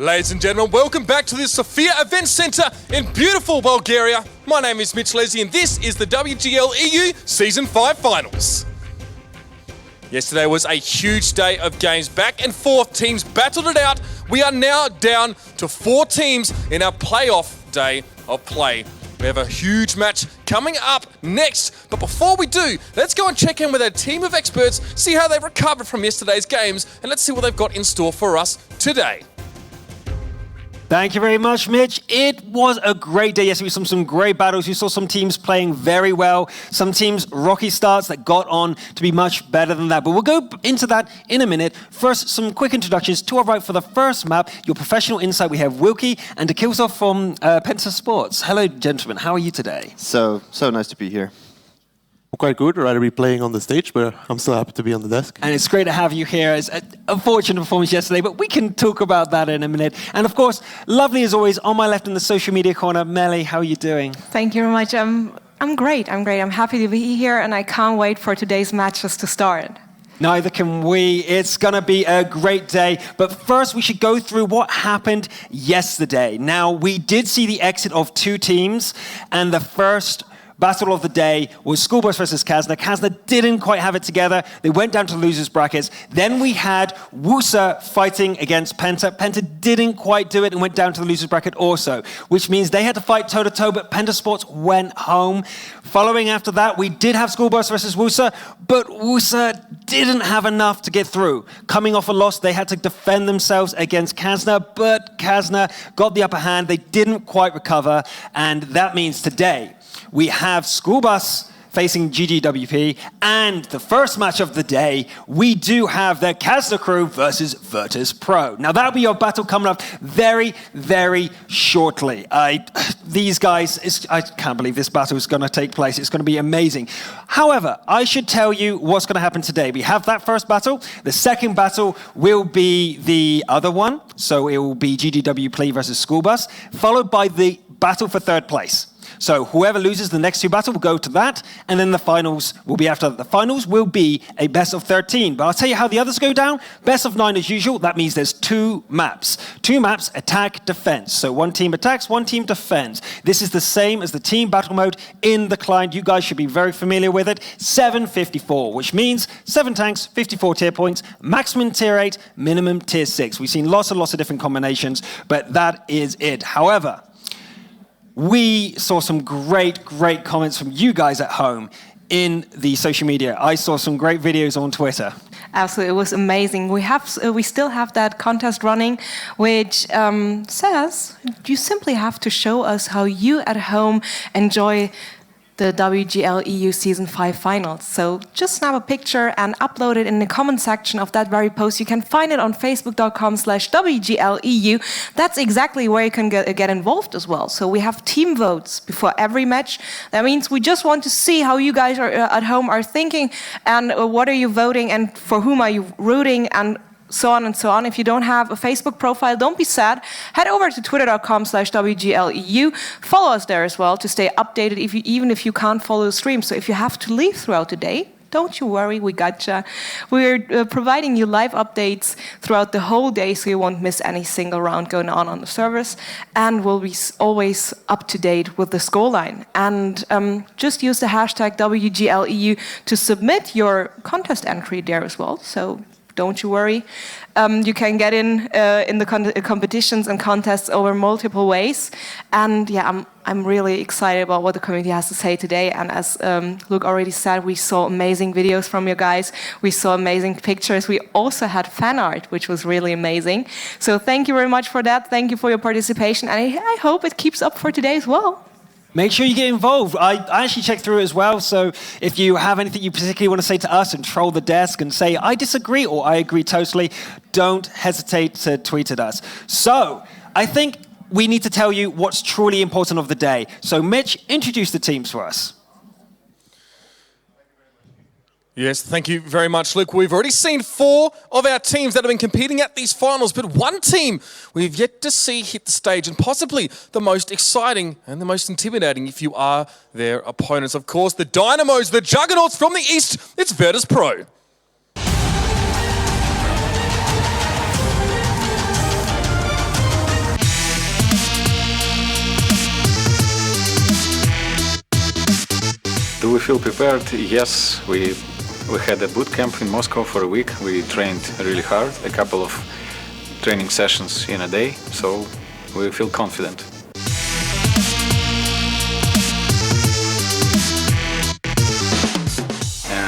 Ladies and gentlemen, welcome back to the Sofia Event Centre in beautiful Bulgaria. My name is Mitch Leslie and this is the WGLEU Season 5 Finals. Yesterday was a huge day of games. Back and forth, teams battled it out. We are now down to 4 teams in our playoff day of play. We have a huge match coming up next. But before we do, let's go and check in with our team of experts, see how they've recovered from yesterday's games, and let's see what they've got in store for us today. Thank you very much, Mitch. It was a great day. Yes, we saw some great battles. We saw some teams playing very well. Some teams, rocky starts that got on to be much better than that. But we'll go into that in a minute. First, some quick introductions. To our right for the first map, your professional insight, we have Wilkie and Akilsov from Penta Sports. Hello, gentlemen. How are you today? So nice to be here. I'm quite good. I'd rather be playing on the stage, but I'm still happy to be on the desk. And it's great to have you here. It's an unfortunate performance yesterday, but we can talk about that in a minute. And of course, lovely as always, on my left in the social media corner, Melly, how are you doing? Thank you very much. I'm great. I'm happy to be here, and I can't wait for today's matches to start. Neither can we. It's going to be a great day. But first, we should go through what happened yesterday. Now, we did see the exit of 2 teams, and the first battle of the day was School Bus versus Kazna. Kazna didn't quite have it together. They went down to losers brackets. Then we had Wusa fighting against Penta. Penta didn't quite do it and went down to the losers bracket also, which means they had to fight toe-to-toe, but Penta Sports went home. Following after that, we did have School Bus versus Wusa, but Wusa didn't have enough to get through. Coming off a loss, they had to defend themselves against Kazna, but Kazna got the upper hand. They didn't quite recover, and that means today, we have School Bus facing GGWP, and the first match of the day, we do have the Kasna crew versus Virtus.Pro. Now, that'll be your battle coming up very, very shortly. These guys, I can't believe this battle is going to take place. It's going to be amazing. However, I should tell you what's going to happen today. We have that first battle. The second battle will be the other one. So it will be GGWP versus School Bus, followed by the battle for third place. So whoever loses the next 2 battles will go to that, and then the finals will be after that. The finals will be a best of 13. But I'll tell you how the others go down. Best of 9 as usual. That means there's 2 maps. 2 maps, attack, defense. So 1 team attacks, 1 team defends. This is the same as the team battle mode in the client. You guys should be very familiar with it. 754, which means 7 tanks, 54 tier points, maximum tier 8, minimum tier 6. We've seen lots and lots of different combinations, but that is it. However, we saw some great comments from you guys at home in the social media. I saw some great videos on Twitter. Absolutely, it was amazing. We still have that contest running, which says you simply have to show us how you at home enjoy the WGLEU Season 5 Finals. So just snap a picture and upload it in the comment section of that very post. You can find it on facebook.com/WGLEU. That's exactly where you can get involved as well. So we have team votes before every match. That means we just want to see how you guys are at home are thinking and what are you voting and for whom are you rooting and so on and so on. If you don't have a Facebook profile, don't be sad. Head over to twitter.com/WGLEU. Follow us there as well to stay updated even if you can't follow the stream. So if you have to leave throughout the day, don't you worry, we gotcha. We're providing you live updates throughout the whole day so you won't miss any single round going on the servers. And we'll be always up to date with the scoreline. And just use the hashtag WGLEU to submit your contest entry there as well. So don't you worry. You can get in the competitions and contests over multiple ways. And yeah, I'm really excited about what the community has to say today. And as Luke already said, we saw amazing videos from you guys. We saw amazing pictures. We also had fan art, which was really amazing. So thank you very much for that. Thank you for your participation. And I hope it keeps up for today as well. Make sure you get involved. I actually checked through it as well, so if you have anything you particularly want to say to us and troll the desk and say, I disagree or I agree totally, don't hesitate to tweet at us. So, I think we need to tell you what's truly important of the day. So Mitch, introduce the teams for us. Yes, thank you very much, Luke. We've already seen 4 of our teams that have been competing at these finals, but 1 team we've yet to see hit the stage, and possibly the most exciting and the most intimidating if you are their opponents. Of course, the Dynamos, the Juggernauts from the East, it's Virtus.Pro. Do we feel prepared? Yes, we had a boot camp in Moscow for a week. We trained really hard, a couple of training sessions in a day, so we feel confident.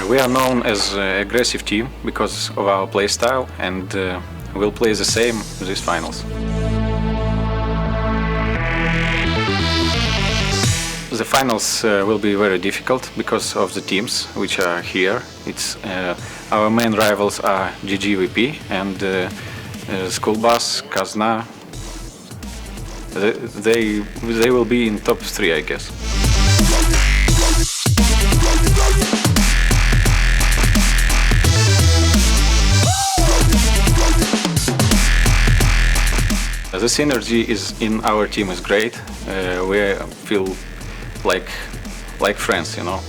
We are known as an aggressive team because of our play style, and we'll play the same in these finals. The finals will be very difficult because of the teams which are here. Our main rivals are GGVP and School Bus, Kazna. They will be in top 3, I guess. The synergy in our team is great. We feel like friends, you know.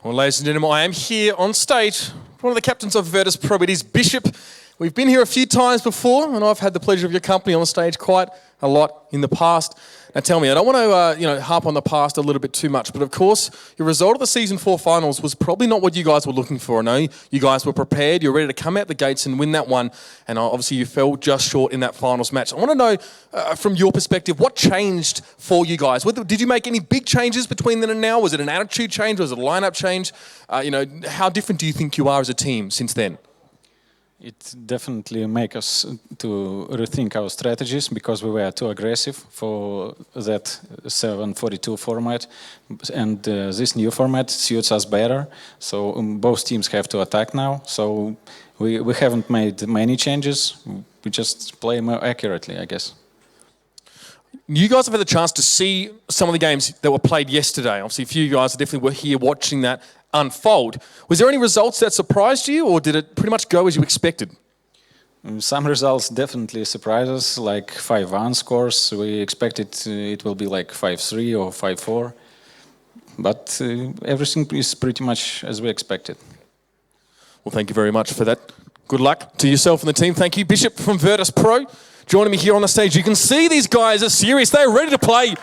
Well, ladies and gentlemen, I am here on stage, one of the captains of Virtus.Pro. It is Bishop. We've been here a few times before, and I've had the pleasure of your company on the stage quite a lot in the past. Now tell me, I don't want to harp on the past a little bit too much, but of course, your result of the Season 4 finals was probably not what you guys were looking for. I know you guys were prepared, you're ready to come out the gates and win that one, and obviously you fell just short in that finals match. I want to know, from your perspective, what changed for you guys? Did you make any big changes between then and now? Was it an attitude change? Was it a lineup change? How different do you think you are as a team since then? It definitely makes us to rethink our strategies because we were too aggressive for that 7-42 format, and this new format suits us better. So both teams have to attack now. So we haven't made many changes. We just play more accurately, I guess. You guys have had the chance to see some of the games that were played yesterday. Obviously, a few of you guys definitely were here watching that unfold. Was there any results that surprised you, or did it pretty much go as you expected? Some results definitely surprised us, like 5-1 scores. We expected it will be like 5-3 or 5-4, but everything is pretty much as we expected. Well, thank you very much for that. Good luck to yourself and the team. Thank you. Bishop from Virtus.Pro joining me here on the stage. You can see these guys are serious. They're ready to play.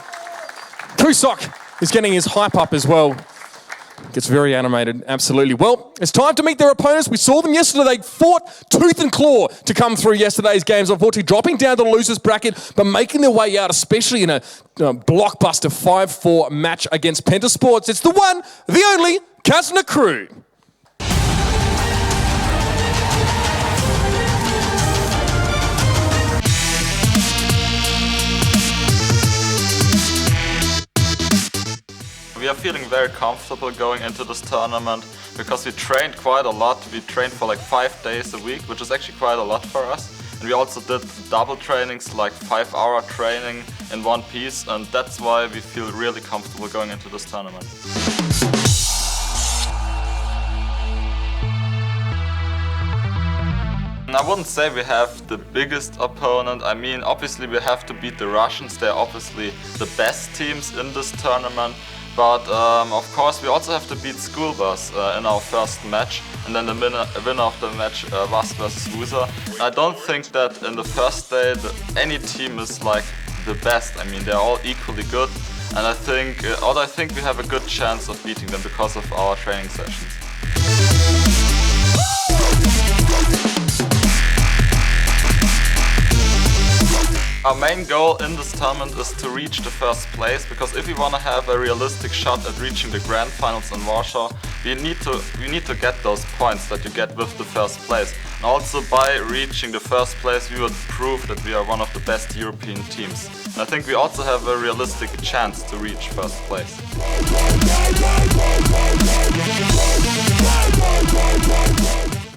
Kusok is getting his hype up as well. Gets very animated, absolutely. Well, it's time to meet their opponents. We saw them yesterday. They fought tooth and claw to come through yesterday's games, unfortunately dropping down to the losers bracket, but making their way out, especially in a blockbuster 5-4 match against Pentasports. It's the one, the only, Kasna crew. We are feeling very comfortable going into this tournament because we trained quite a lot. We trained for like 5 days a week, which is actually quite a lot for us. And we also did double trainings, like 5-hour training in one piece, and that's why we feel really comfortable going into this tournament. And I wouldn't say we have the biggest opponent. I mean, obviously we have to beat the Russians. They're obviously the best teams in this tournament. But of course we also have to beat School Bus in our first match, and then the winner of the match Vas versus Loser. I don't think that in the first day any team is like the best. I mean, they're all equally good, and I think we have a good chance of beating them because of our training sessions. Our main goal in this tournament is to reach the first place, because if we want to have a realistic shot at reaching the grand finals in Warsaw, we need to get those points that you get with the first place. And also by reaching the first place we would prove that we are one of the best European teams. And I think we also have a realistic chance to reach first place.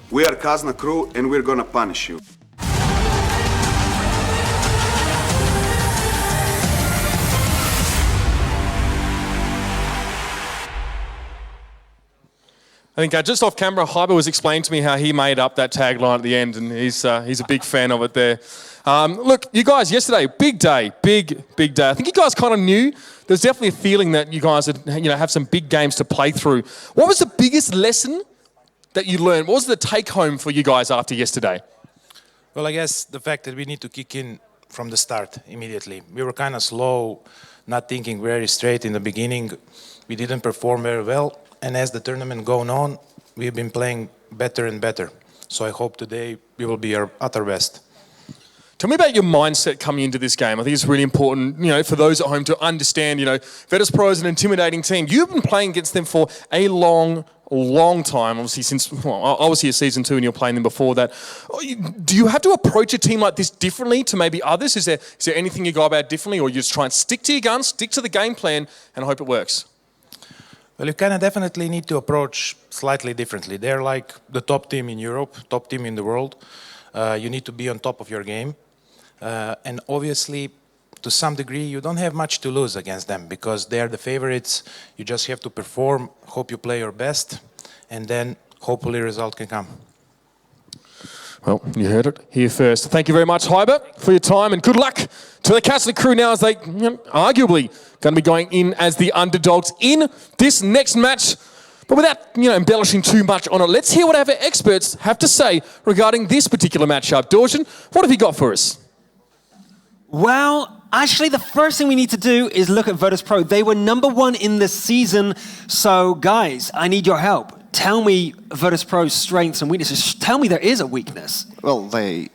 We are Kazna crew and we're gonna punish you. I think just off camera, Hyber was explaining to me how he made up that tagline at the end, and he's a big fan of it there. Look, you guys, yesterday, big day, big day. I think you guys kind of knew. There's definitely a feeling that you guys would, have some big games to play through. What was the biggest lesson that you learned? What was the take home for you guys after yesterday? Well, I guess the fact that we need to kick in from the start immediately. We were kind of slow, not thinking very straight in the beginning. We didn't perform very well. And as the tournament going on, we've been playing better and better. So I hope today we will be at our best. Tell me about your mindset coming into this game. I think it's really important, for those at home to understand, Virtus.Pro is an intimidating team. You've been playing against them for a long time, obviously since, I was here season 2 and you're playing them before that. Do you have to approach a team like this differently to maybe others? Is there anything you go about differently, or you just try and stick to your guns, stick to the game plan and hope it works? Well, you kind of definitely need to approach slightly differently. They're like the top team in Europe, top team in the world. You need to be on top of your game. And obviously, to some degree, you don't have much to lose against them because they are the favorites. You just have to perform, hope you play your best, and then hopefully a result can come. Well, you heard it here first. Thank you very much, Hybert, for your time, and good luck to the Kasna crew now as they arguably going to be going in as the underdogs in this next match. But without embellishing too much on it, let's hear what our experts have to say regarding this particular matchup. Dorjan, what have you got for us? Well, actually, the first thing we need to do is look at Virtus.Pro. They were #1 in the season. So, guys, I need your help. Tell me Virtus.Pro's strengths and weaknesses. Tell me there is a weakness. Well, they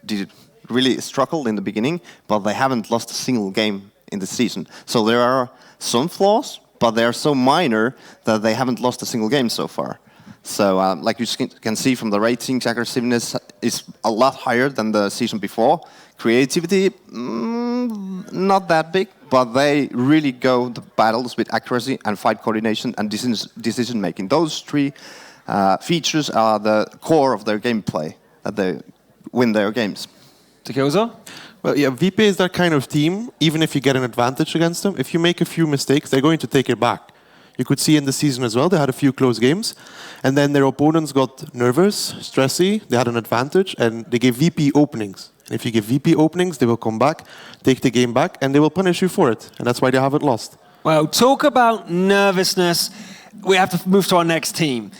did really struggle in the beginning, but they haven't lost a single game in the season. So there are some flaws, but they are so minor that they haven't lost a single game so far. So, like you can see from the ratings, aggressiveness is a lot higher than the season before. Creativity, not that big, but they really go the battles with accuracy and fight coordination and decision making. Those three features are the core of their gameplay, that they win their games. Tequilza? Well, yeah, VP is that kind of team. Even if you get an advantage against them, if you make a few mistakes, they're going to take it back. You could see in the season as well, they had a few close games, and then their opponents got nervous, stressy, they had an advantage, and they gave VP openings. And if you give VP openings, they will come back, take the game back, and they will punish you for it. And that's why they haven't lost. Well, talk about nervousness. We have to move to our next team.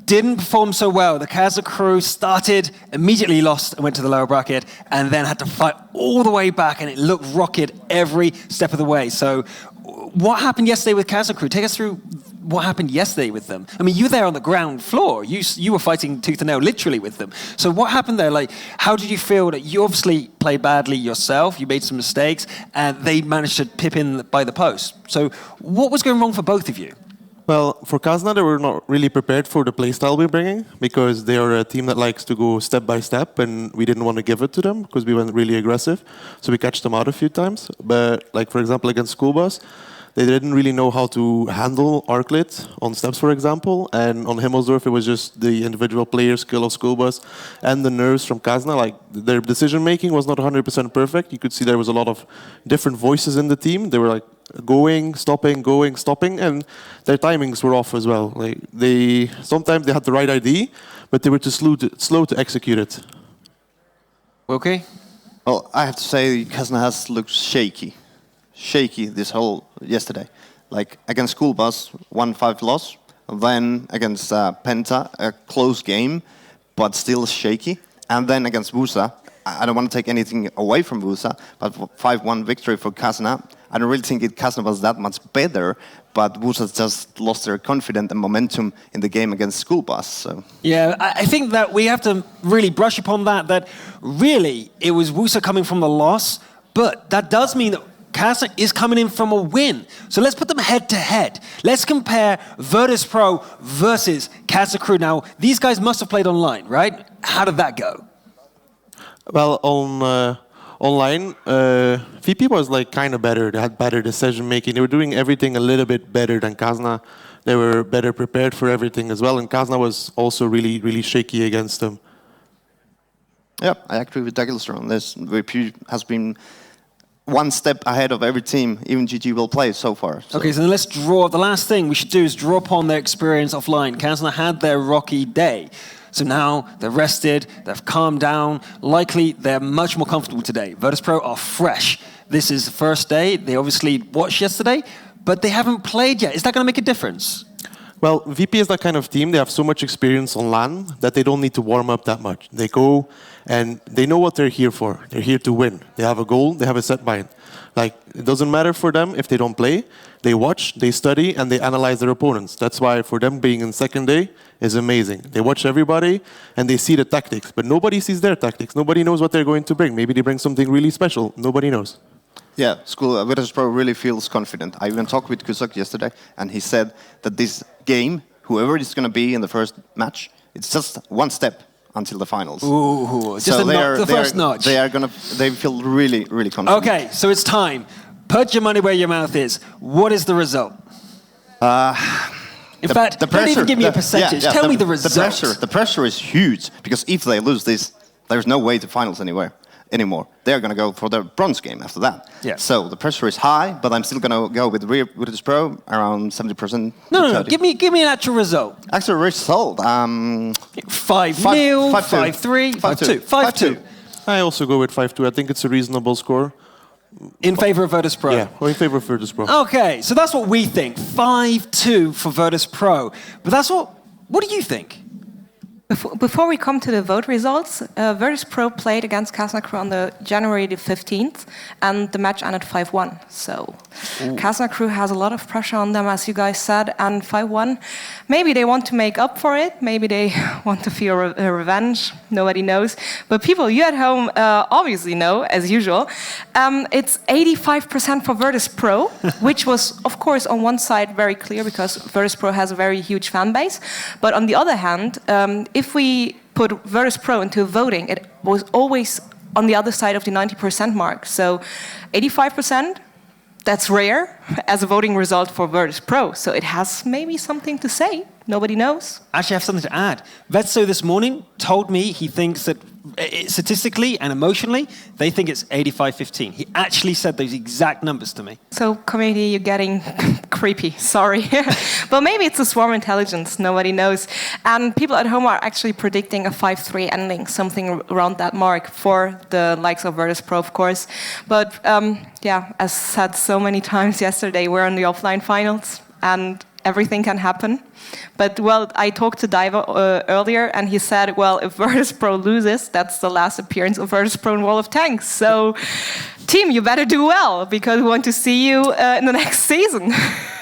Didn't perform so well. The Kazna crew started, immediately lost and went to the lower bracket, and then had to fight all the way back, and it looked rocket every step of the way. So what happened yesterday with Kazna crew? Take us through what happened yesterday with them. I mean, you were there on the ground floor. You were fighting tooth and nail, literally, with them. So what happened there? Like, how did you feel that you obviously played badly yourself, you made some mistakes, and they managed to pip in by the post. So what was going wrong for both of you? Well, for Kazna, they were not really prepared for the playstyle we're bringing because they are a team that likes to go step by step, and we didn't want to give it to them because we went really aggressive. So we catched them out a few times. But, like, for example, against School Bus, they didn't really know how to handle Arclit on steps, for example. And on Himmelsdorf, it was just the individual player skill of School Bus and the nerves from Kazna. Like, their decision-making was not 100% perfect. You could see there was a lot of different voices in the team. They were like going, stopping, and their timings were off as well. Like, sometimes they had the right idea, but they were too slow to execute it. Okay. Well, I have to say Kasna has looked shaky this whole yesterday. Like against School Bus, 1-5 loss. Then against Penta, a close game, but still shaky. And then against Wusa, I don't want to take anything away from Wusa, but 5-1 victory for Kasna. I don't really think Kasna was that much better, but Wusa just lost their confidence and momentum in the game against School Bus. So. Yeah, I think that we have to really brush upon that really it was Wusa coming from the loss, but that does mean that Kasna is coming in from a win. So let's put them head to head. Let's compare Virtus.Pro versus Kasna crew. Now, these guys must have played online, right? How did that go? Well, on online, VP was like kind of better. They had better decision making. They were doing everything a little bit better than Kazna. They were better prepared for everything as well. And Kazna was also really, really shaky against them. Yeah, I agree with Douglas on this. VP has been one step ahead of every team, even GG will play so far. So. Okay, so then let's draw. The last thing we should do is draw upon their experience offline. Kazna had their rocky day. So now they're rested, they've calmed down. Likely they're much more comfortable today. Virtus.Pro are fresh. This is the first day. They obviously watched yesterday, but they haven't played yet. Is that going to make a difference? Well, VP is that kind of team. They have so much experience on LAN that they don't need to warm up that much. They go and they know what they're here for. They're here to win. They have a goal. They have a set mind. Like, it doesn't matter for them if they don't play. They watch, they study, and they analyze their opponents. That's why for them being in second day is amazing. They watch everybody and they see the tactics, but nobody sees their tactics. Nobody knows what they're going to bring. Maybe they bring something really special. Nobody knows. Yeah, Virtus.Pro really feels confident. I even talked with Kusak yesterday, and he said that this game, whoever it's going to be in the first match, it's just one step until the finals. Ooh, just so the first notch. They feel really, really confident. Okay, so it's time. Put your money where your mouth is. What is the result? In fact, don't even give me a percentage. Tell me the result. The pressure is huge, because if they lose this, there's no way to finals anymore. They're going to go for the bronze game after that. Yeah. So the pressure is high, but I'm still going to go with Virtus.Pro around 70%. No. Give me an actual result. Actual result. 5-0, 5-3, 5-2. 5-2. I also go with 5-2. I think it's a reasonable score. In favor of Virtus.Pro? Yeah, in favor of Virtus.Pro. Okay, so that's what we think. 5-2 for Virtus.Pro. But what do you think? Before we come to the vote results, Virtus.Pro played against Kasna Crew on the January the 15th, and the match ended 5-1. So Kasna Crew has a lot of pressure on them, as you guys said, and 5-1. Maybe they want to make up for it. Maybe they want to feel a revenge. Nobody knows. But people, you at home obviously know, as usual. It's 85% for Virtus.Pro, which was, of course, on one side very clear because Virtus.Pro has a very huge fan base. But on the other hand, if we put Virtus.Pro into voting, it was always on the other side of the 90% mark. So 85%, that's rare as a voting result for Virtus.Pro. So it has maybe something to say. Nobody knows. Actually, I have something to add. Vetso this morning told me he thinks that statistically and emotionally, they think it's 85-15. He actually said those exact numbers to me. So, community, you're getting creepy. Sorry. But maybe it's a swarm intelligence. Nobody knows. And people at home are actually predicting a 5-3 ending, something around that mark for the likes of Virtus.Pro, of course. But, yeah, as said so many times yesterday, we're in the offline finals, and everything can happen. But, well, I talked to Diva earlier, and he said, well, if Virtus.Pro loses, that's the last appearance of Virtus.Pro in Wall of Tanks. So, team, you better do well, because we want to see you in the next season.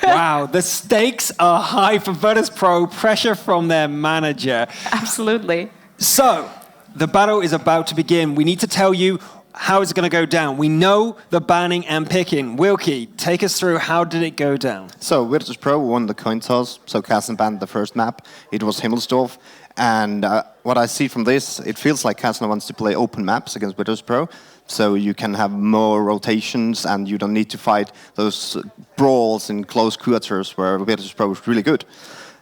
Wow, the stakes are high for Virtus.Pro, pressure from their manager. Absolutely. So, the battle is about to begin. We need to tell you how it's going to go down. We know the banning and picking. Wilkie, take us through how did it go down? So Virtus.Pro won the coin toss. So Kasna banned the first map. It was Himmelsdorf. And what I see from this, it feels like Kasna wants to play open maps against Virtus.Pro. So you can have more rotations and you don't need to fight those brawls in close quarters where Virtus.Pro is really good.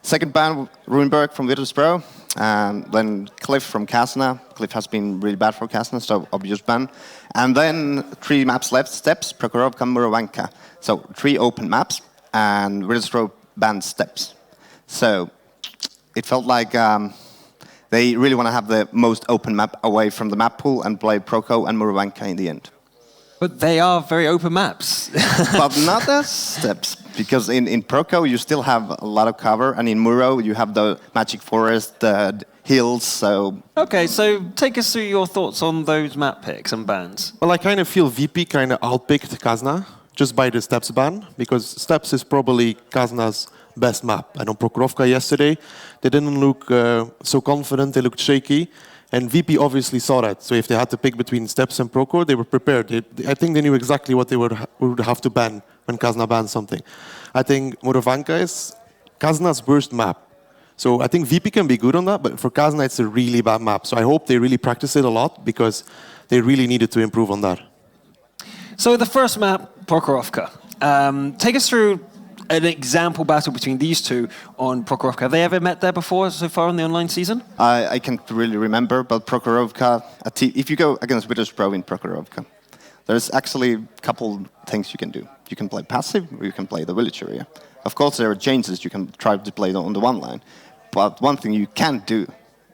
Second ban, Ruinberg from Virtus.Pro. And then Cliff from Kasna. Cliff has been really bad for Kasna, so obvious ban. And then 3 maps left, Steps, Prokhorovka, Murovanka. So 3 open maps, and Virtus.Pro banned Steps. So it felt like they really want to have the most open map away from the map pool and play Proko and Murovanka in the end. But they are very open maps. But not as Steps, because in Proko you still have a lot of cover, and in Muro you have the Magic Forest, the hills, so... Okay, so take us through your thoughts on those map picks and bans. Well, I kind of feel VP kind of outpicked Kazna just by the Steps ban, because Steps is probably Kazna's best map. I know Prokhorovka yesterday, they didn't look so confident, they looked shaky. And VP obviously saw that. So if they had to pick between Steps and Proko, they were prepared. I think they knew exactly what they would have to ban when Kazna banned something. I think Murovanka is Kazna's worst map. So I think VP can be good on that, but for Kazna it's a really bad map. So I hope they really practice it a lot because they really needed to improve on that. So the first map, Prokhorovka. Take us through an example battle between these two on Prokhorovka. Have they ever met there before so far in the online season? I can't really remember, but Prokhorovka, if you go against Virtus.Pro in Prokhorovka, there's actually a couple things you can do. You can play passive, or you can play the village area. Of course, there are changes you can try to play on the one line, but one thing you can't do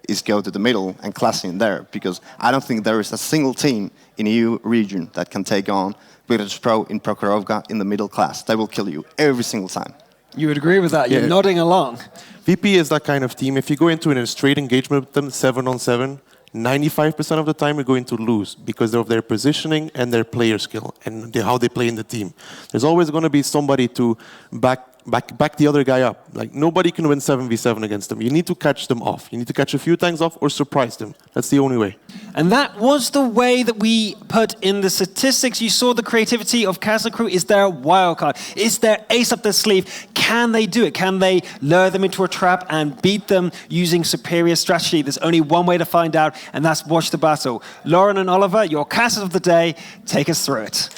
is go to the middle and clash in there, because I don't think there is a single team in EU region that can take on Virtus.Pro in Prokhorovka in the middle class. They will kill you every single time. You would agree with that? You're nodding along. VP is that kind of team. If you go into a straight engagement with them, 7-on-7, 95% of the time you're going to lose because of their positioning and their player skill and how they play in the team. There's always going to be somebody to back the other guy up. Like, nobody can win 7v7 against them. You need to catch them off. You need to catch a few times off or surprise them. That's the only way. And that was the way that we put in the statistics. You saw the creativity of Kazna Crew. Is there a wild card? Is there ace up their sleeve? Can they do it? Can they lure them into a trap and beat them using superior strategy? There's only one way to find out, and that's watch the battle. Lauren and Oliver, your casters of the day, take us through it.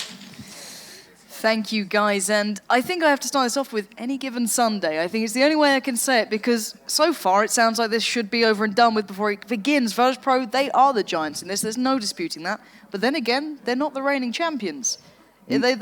Thank you, guys. And I think I have to start this off with any given Sunday. I think it's the only way I can say it, because so far it sounds like this should be over and done with before it begins. Virtus.Pro, they are the giants in this. There's no disputing that. But then again, they're not the reigning champions. They've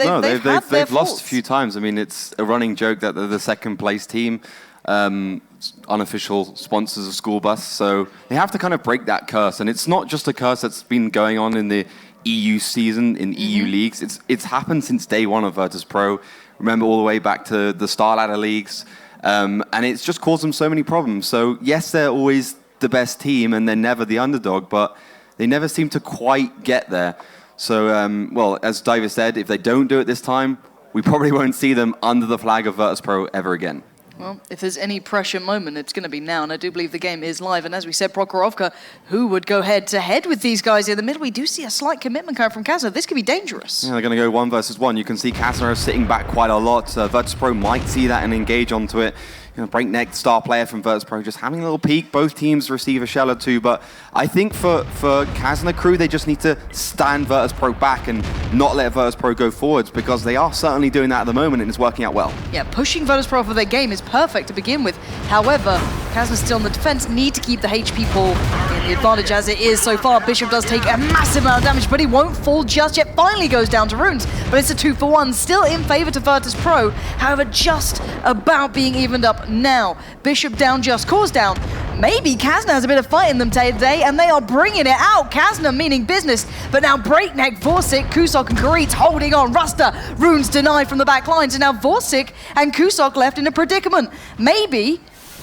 lost a few times. I mean, it's a running joke that they're the second place team, unofficial sponsors of school bus. So they have to kind of break that curse. And it's not just a curse that's been going on in the EU season, in EU leagues. It's happened since day one of Virtus.Pro. Remember, all the way back to the Star Ladder leagues. And it's just caused them so many problems. So yes, they're always the best team and they're never the underdog, but they never seem to quite get there. So, well, as Diver said, if they don't do it this time, we probably won't see them under the flag of Virtus.Pro ever again. Well, if there's any pressure moment, it's going to be now, and I do believe the game is live. And as we said, Prokhorovka, who would go head-to-head with these guys in the middle? We do see a slight commitment coming from Kazna. This could be dangerous. Yeah, they're going to go 1 versus 1. You can see Kasna sitting back quite a lot. Virtus.Pro might see that and engage onto it. You know, Breakneck, star player from Virtus.Pro, just having a little peek. Both teams receive a shell or two, but I think for Kazna Crew, they just need to stand Virtus.Pro back and not let Virtus.Pro go forwards, because they are certainly doing that at the moment and it's working out well. Yeah, pushing Virtus.Pro for their game is perfect to begin with. However, Kazna still in the defense, need to keep the HP pool in the advantage as it is so far. Bishop does take a massive amount of damage, but he won't fall just yet. Finally goes down to runes, but it's a 2-for-1, still in favor to Virtus.Pro. However, just about being evened up now. Bishop down, just cause down. Maybe Kazna has a bit of fight in them today, and they are bringing it out. Kazna meaning business, but now Breakneck, Vorsic, Kusok and Karitz holding on. Ruster, runes denied from the back lines, and now Vorsic and Kusok left in a predicament. Maybe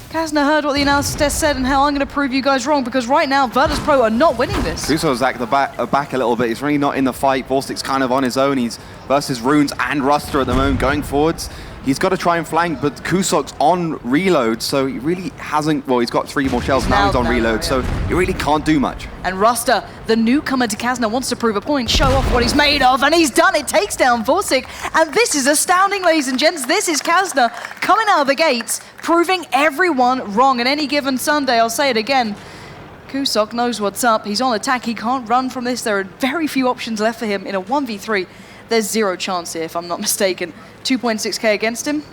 Kazna heard what the analysis test said, and hell, I'm going to prove you guys wrong, because right now, Virtus.Pro are not winning this. Kusok's at the back a little bit. He's really not in the fight. Vorsic's kind of on his own. He's versus Runes and Ruster at the moment, going forwards. He's got to try and flank, but Kusok's on reload, so he really hasn't... Well, he's got 3 more shells, now he's on reload, so he really can't do much. And Ruster, the newcomer to Kazna, wants to prove a point, show off what he's made of, and he's done it, takes down Vorsic, and this is astounding, ladies and gents. This is Kazna coming out of the gates, proving everyone wrong. And any given Sunday, I'll say it again, Kusok knows what's up. He's on attack, he can't run from this. There are very few options left for him in a 1v3. There's 0 chance here, if I'm not mistaken. 2.6k against him.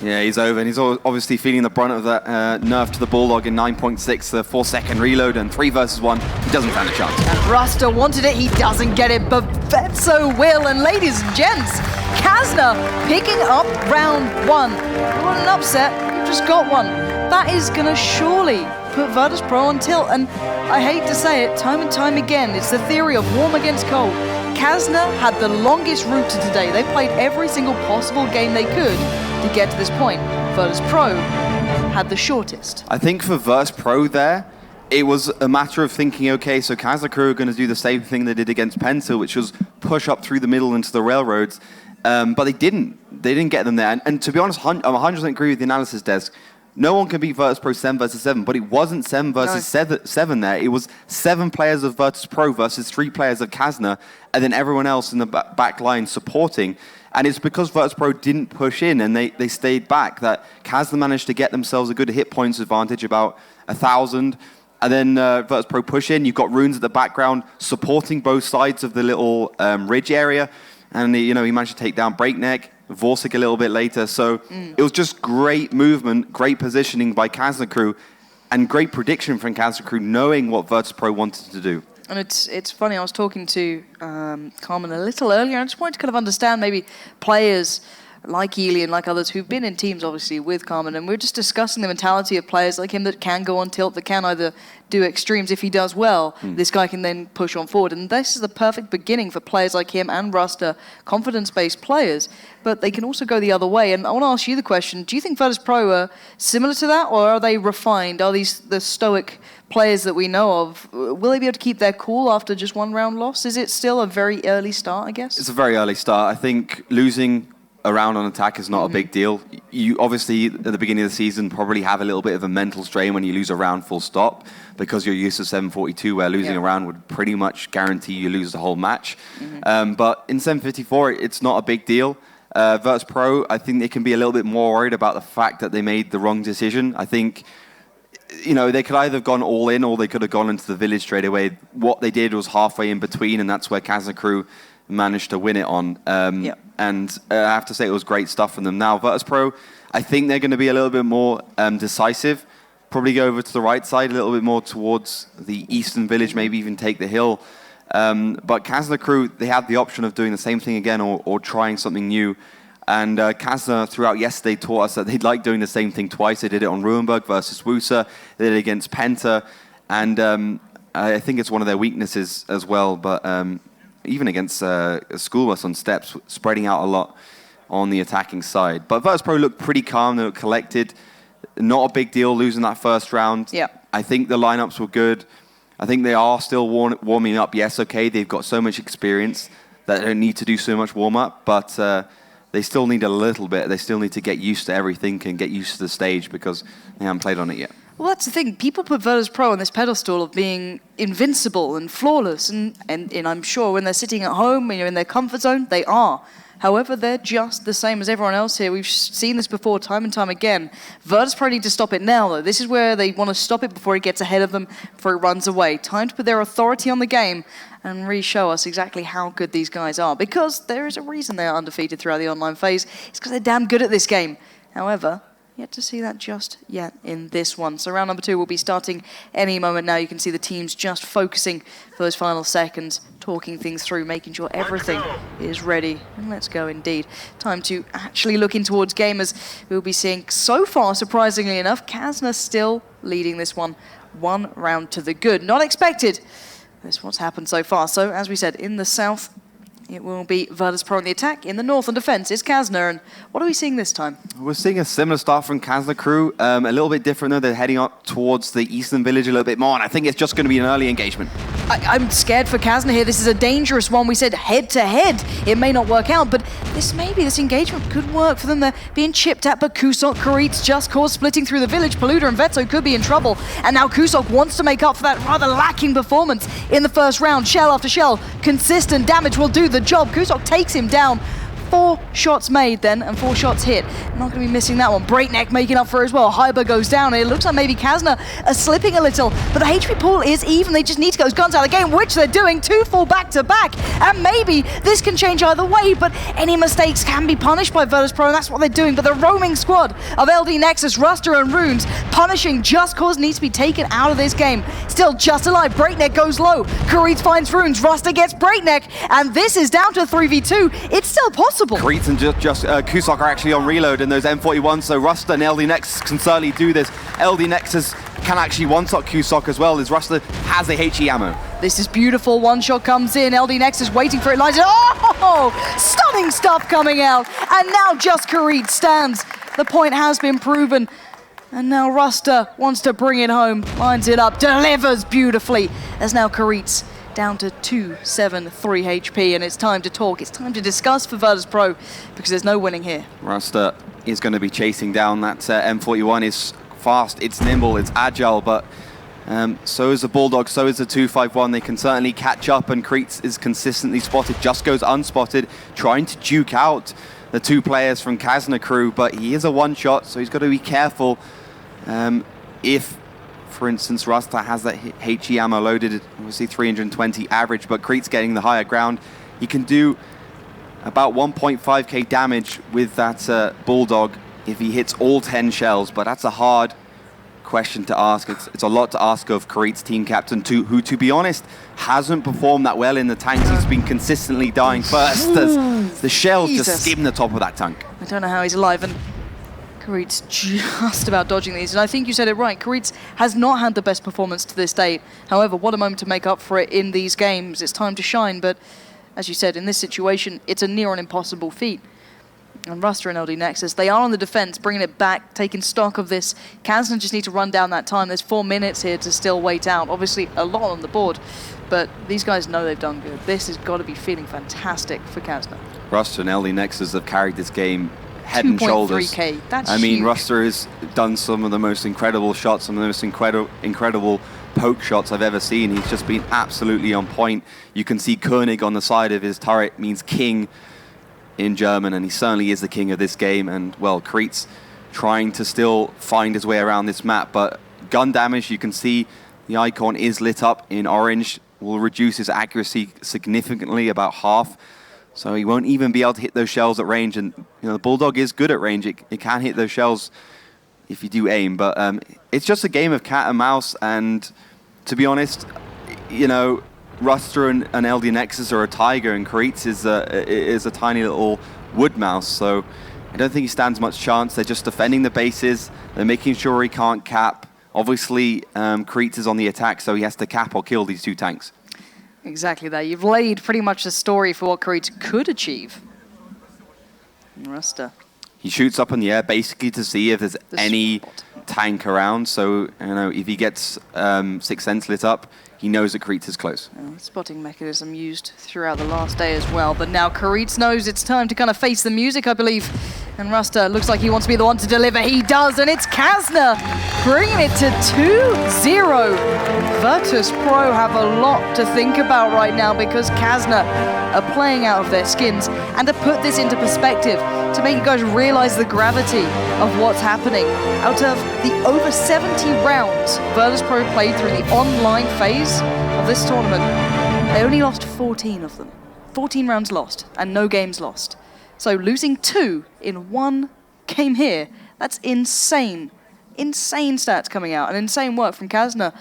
Yeah, he's over, and he's obviously feeling the brunt of that nerf to the Bulldog in 9.6, the 4-second reload, and 3 versus 1. He doesn't stand a chance. And Ruster wanted it, he doesn't get it, but Vetso will. And ladies and gents, Kazna picking up round 1. What an upset, you just got one. That is gonna surely put Virtus.Pro on tilt, and I hate to say it, time and time again, it's the theory of warm against cold. Kazna had the longest route to today. They played every single possible game they could to get to this point. Virtus.Pro had the shortest. I think for Virtus.Pro there, it was a matter of thinking, okay, so Kazna Crew are going to do the same thing they did against Pencil, which was push up through the middle into the railroads, but they didn't. They didn't get them there. And to be honest, I'm 100% agree with the analysis desk. No one can beat Virtus.Pro 7 versus 7, but it wasn't 7 versus 7 there. It was 7 players of Virtus.Pro versus 3 players of Kazna, and then everyone else in the back line supporting. And it's because Virtus.Pro didn't push in and they stayed back that Kazna managed to get themselves a good hit points advantage, about 1,000. And then Virtus.Pro push in. You've got Runes at the background supporting both sides of the little ridge area. And he managed to take down Breakneck, Vorsic a little bit later. So it was just great movement, great positioning by Kazna Crew, and great prediction from Kazna Crew, knowing what Virtus.Pro wanted to do. And it's funny, I was talking to Carmen a little earlier, and I just wanted to kind of understand maybe players like Ely and like others who've been in teams, obviously, with Carmen, and we're just discussing the mentality of players like him that can go on tilt, that can either do extremes. If he does well, this guy can then push on forward. And this is the perfect beginning for players like him and Ruster, confidence-based players, but they can also go the other way. And I want to ask you the question, do you think Virtus.Pro are similar to that, or are they refined? Are these the stoic players that we know of? Will they be able to keep their cool after just one round loss? Is it still a very early start, I guess? It's a very early start. I think losing a round on attack is not a big deal. You obviously, at the beginning of the season, probably have a little bit of a mental strain when you lose a round full stop, because you're used to 742, where losing a round would pretty much guarantee you lose the whole match. But in 754, it's not a big deal. Virtus.Pro, I think they can be a little bit more worried about the fact that they made the wrong decision. I think, you know, they could either have gone all in or they could have gone into the village straight away. What they did was halfway in between, and that's where Kazna crew managed to win it on. And I have to say it was great stuff from them. Now, Virtus.Pro, I think they're going to be a little bit more decisive. Probably go over to the right side, a little bit more towards the eastern village, maybe even take the hill. But Kazna crew, they had the option of doing the same thing again or trying something new. And Kazna, throughout yesterday, taught us that they'd like doing the same thing twice. They did it on Murovanka versus Wusa. They did it against Penta. And I think it's one of their weaknesses as well. But even against Schoolbus on steps, spreading out a lot on the attacking side. But Virtus.Pro looked pretty calm. They looked collected. Not a big deal losing that first round. I think the lineups were good. I think they are still warming up. Yes, okay, they've got so much experience that they don't need to do so much warm-up, but they still need a little bit. They still need to get used to everything and get used to the stage because they haven't played on it yet. Well, that's the thing. People put Virtus.Pro on this pedestal of being invincible and flawless, and I'm sure when they're sitting at home, in their comfort zone, they are. However, they're just the same as everyone else here. We've seen this before time and time again. Virtus.Pro need to stop it now, though. This is where they want to stop it before it gets ahead of them, before it runs away. Time to put their authority on the game and really show us exactly how good these guys are. Because there is a reason they are undefeated throughout the online phase. It's because they're damn good at this game. However, yet to see that just yet in this one. So round number 2 will be starting any moment now. You can see the teams just focusing for those final seconds, talking things through, making sure everything is ready. And let's go indeed. Time to actually look in towards gamers. We'll be seeing, so far, surprisingly enough, Kasna still leading this one round to the good. Not expected. That's what's happened so far. So as we said, in the south, it will be Virtus.Pro on the attack. In the north on defense, it's Kasna. And what are we seeing this time? We're seeing a similar start from Kazna crew. A little bit different, though. They're heading up towards the eastern village a little bit more. And I think it's just going to be an early engagement. I'm scared for Kazna here. This is a dangerous one. We said head-to-head. It may not work out, but this engagement could work for them. They're being chipped at, but Kusok, Karitz, Just Cause splitting through the village. Paluda and Vetso could be in trouble. And now Kusok wants to make up for that rather lacking performance in the first round. Shell after shell. Consistent damage will do the job. Kusok takes him down. 4 shots made then, and 4 shots hit. Not going to be missing that one. Breakneck making up for it as well. Hyber goes down. It looks like maybe Kazna are slipping a little, but the HP pool is even. They just need to get those guns out of the game, which they're doing. 2 fall back-to-back, and maybe this can change either way, but any mistakes can be punished by Virtus.Pro, and that's what they're doing. But the roaming squad of LD Nexus, Ruster, and Runes punishing Just Cause needs to be taken out of this game. Still just alive. Breakneck goes low. Karitz finds Runes. Ruster gets Breakneck, and this is down to 3v2. It's still possible. Karitz and Kusok are actually on reload in those M41, so Ruster and LD Nexus can certainly do this. LD Nexus can actually one-shot Kusok as well, as Ruster has a HE ammo. This is beautiful. One shot comes in. LD Nexus waiting for it. Lines it. Oh! Stunning stuff coming out. And now just Karitz stands. The point has been proven. And now Ruster wants to bring it home. Lines it up. Delivers beautifully. As now Karitz down to 273 HP, and it's time to talk. It's time to discuss for Virtus.Pro, because there's no winning here. Ruster is going to be chasing down that M41. It's fast, it's nimble, it's agile, but so is the Bulldog, so is the 251. They can certainly catch up, and Karitz is consistently spotted. Just goes unspotted, trying to duke out the 2 players from Kazna crew, but he is a one-shot, so he's got to be careful. If, for instance, Ruster has that HE ammo loaded, obviously 320 average, but Karitz getting the higher ground. He can do about 1.5k damage with that Bulldog if he hits all 10 shells, but that's a hard question to ask. It's a lot to ask of Karit's team captain, who, to be honest, hasn't performed that well in the tanks. He's been consistently dying first as the shells just skim the top of that tank. I don't know how he's alive, and Karit's just about dodging these. And I think you said it right. Karit has not had the best performance to this date. However, what a moment to make up for it in these games. It's time to shine, but as you said, in this situation, it's a near on impossible feat. And Ruster and LD Nexus, they are on the defense, bringing it back, taking stock of this. Kazna just need to run down that time. There's 4 minutes here to still wait out. Obviously, a lot on the board, but these guys know they've done good. This has got to be feeling fantastic for Kazna. Ruster and LD Nexus have carried this game head and shoulders. 2.3K, that's I mean, huge. Ruster has done some of the most incredible shots, some of the most incredible poke shots I've ever seen. He's just been absolutely on point. You can see König on the side of his turret, means king in German, and he certainly is the king of this game. And, well, Karit's trying to still find his way around this map, but gun damage, you can see the icon is lit up in orange, will reduce his accuracy significantly, about half. So he won't even be able to hit those shells at range. And the Bulldog is good at range. It can hit those shells if you do aim. But it's just a game of cat and mouse. And to be honest, Ruster and LD Nexus are a tiger, and Karit's is a tiny little wood mouse. So I don't think he stands much chance. They're just defending the bases. They're making sure he can't cap. Obviously, Karit's is on the attack, so he has to cap or kill these 2 tanks. Exactly that. You've laid pretty much the story for what Karit could achieve. Ruster. He shoots up in the air basically to see if there's any tank around. So, if he gets 6 Sense lit up, he knows that Karit is close. Spotting mechanism used throughout the last day as well. But now Karit knows it's time to kind of face the music, I believe. And Ruster looks like he wants to be the one to deliver. He does, and it's Kasna bringing it to 2-0. Virtus.Pro have a lot to think about right now because Kasna are playing out of their skins. And to put this into perspective, to make you guys realize the gravity of what's happening, out of the over 70 rounds Virtus.Pro played through the online phase of this tournament, they only lost 14 of them. 14 rounds lost and no games lost. So losing 2 in 1 game here, that's insane. Insane stats coming out and insane work from Kasna.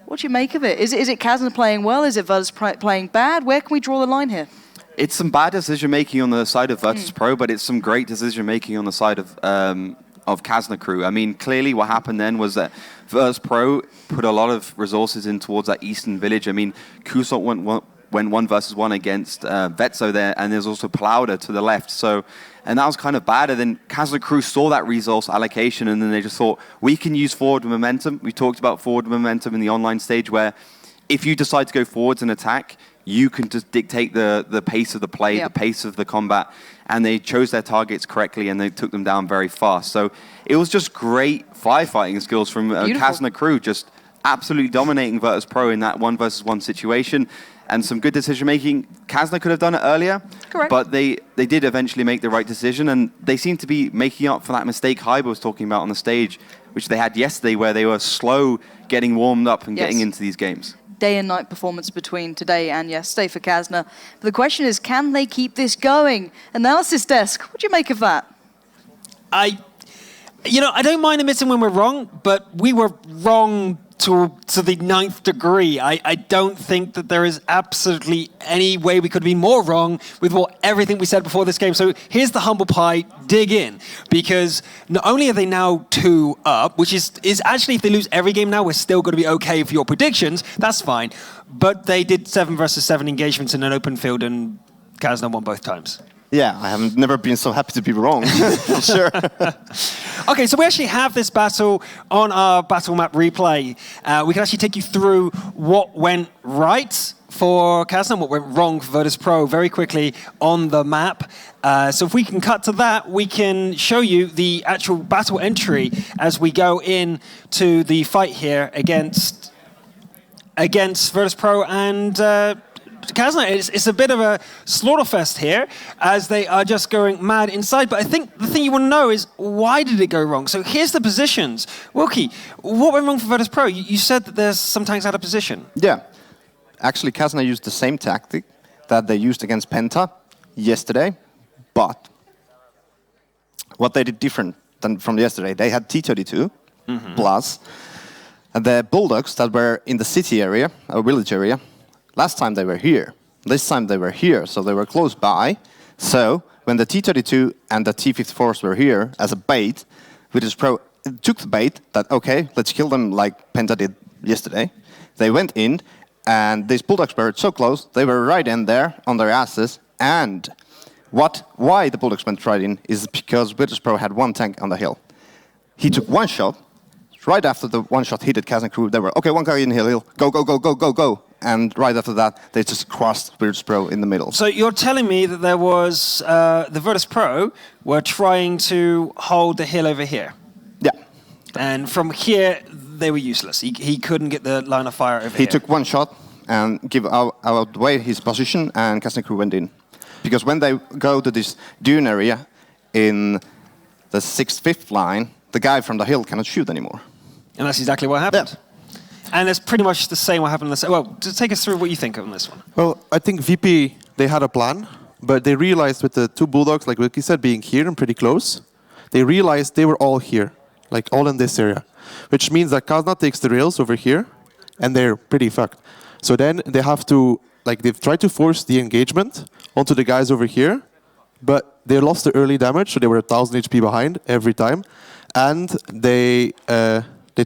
What do you make of it? Is it Kasna playing well? Is it Virtus playing bad? Where can we draw the line here? It's some bad decision-making on the side of Virtus.Pro, but it's some great decision-making on the side of Kazna crew. I mean, clearly what happened then was that Virtus.Pro put a lot of resources in towards that eastern village. I mean, Kusot went 1 versus 1 against Vetso there, and there's also Plowder to the left. So, and that was kind of bad. And then Kazna crew saw that resource allocation, and then they just thought, we can use forward momentum. We talked about forward momentum in the online stage, where if you decide to go forwards and attack, you can just dictate the pace of the play, the pace of the combat. And they chose their targets correctly, and they took them down very fast. So it was just great firefighting skills from Kazna crew, just absolutely dominating Virtus.Pro in that 1 versus 1 situation. And some good decision-making. Kazna could have done it earlier, but they did eventually make the right decision, and they seem to be making up for that mistake Hyber was talking about on the stage, which they had yesterday, where they were slow getting warmed up and getting into these games. Day and night performance between today and yesterday for Kazna. But the question is, can they keep this going? Analysis desk, what do you make of that? I don't mind admitting when we're wrong, but we were wrong to the 9th degree. I don't think that there is absolutely any way we could be more wrong with everything we said before this game. So here's the humble pie, dig in. Because not only are they now 2 up, which is actually, if they lose every game now, we're still going to be okay for your predictions. That's fine. But they did 7 versus 7 engagements in an open field, and Kazna won both times. Yeah, I have never been so happy to be wrong, for sure. Okay, so we actually have this battle on our battle map replay. We can actually take you through what went right for Kasna and what went wrong for Virtus.Pro very quickly on the map. So if we can cut to that, we can show you the actual battle entry as we go in to the fight here against Virtus.Pro and Kazna. It's a bit of a slaughterfest here as they are just going mad inside. But I think the thing you want to know is, why did it go wrong? So here's the positions. Wilkie, what went wrong for Virtus.Pro? You said that there's some tanks out of position. Yeah. Actually, Kazna used the same tactic that they used against Penta yesterday. But what they did different than from yesterday, they had T-32 Plus, the Bulldogs that were in the city area, or village area, last time they were here. This time they were here, so they were close by. So when the T-32 and the T-54s were here as a bait, Virtus.Pro took the bait that, okay, let's kill them like Penta did yesterday. They went in, and these Bulldogs were so close, they were right in there on their asses. And why the Bulldogs went right in is because Virtus.Pro had one tank on the hill. He took one shot. Right after the one shot hit Kazna crew, they were, okay, one guy in hill, go, go, go, go, go, go. And right after that, they just crossed Virtus.Pro in the middle. So you're telling me that there was, the Virtus.Pro were trying to hold the hill over here? Yeah. And from here, they were useless. He couldn't get the line of fire over here. He took one shot and give out away his position, and Kasna crew went in. Because when they go to this dune area in the 6th, 5th line, the guy from the hill cannot shoot anymore. And that's exactly what happened. Yeah. And it's pretty much the same what happened in this. Well, just take us through what you think on this one. Well, I think VP, they had a plan, but they realized with the two Bulldogs, like Wilkie said, being here and pretty close, they realized they were all here, like all in this area, which means that Kazna takes the rails over here, and they're pretty fucked. So then they have to, like, they've tried to force the engagement onto the guys over here, but they lost the early damage, so they were 1000 HP behind every time, and they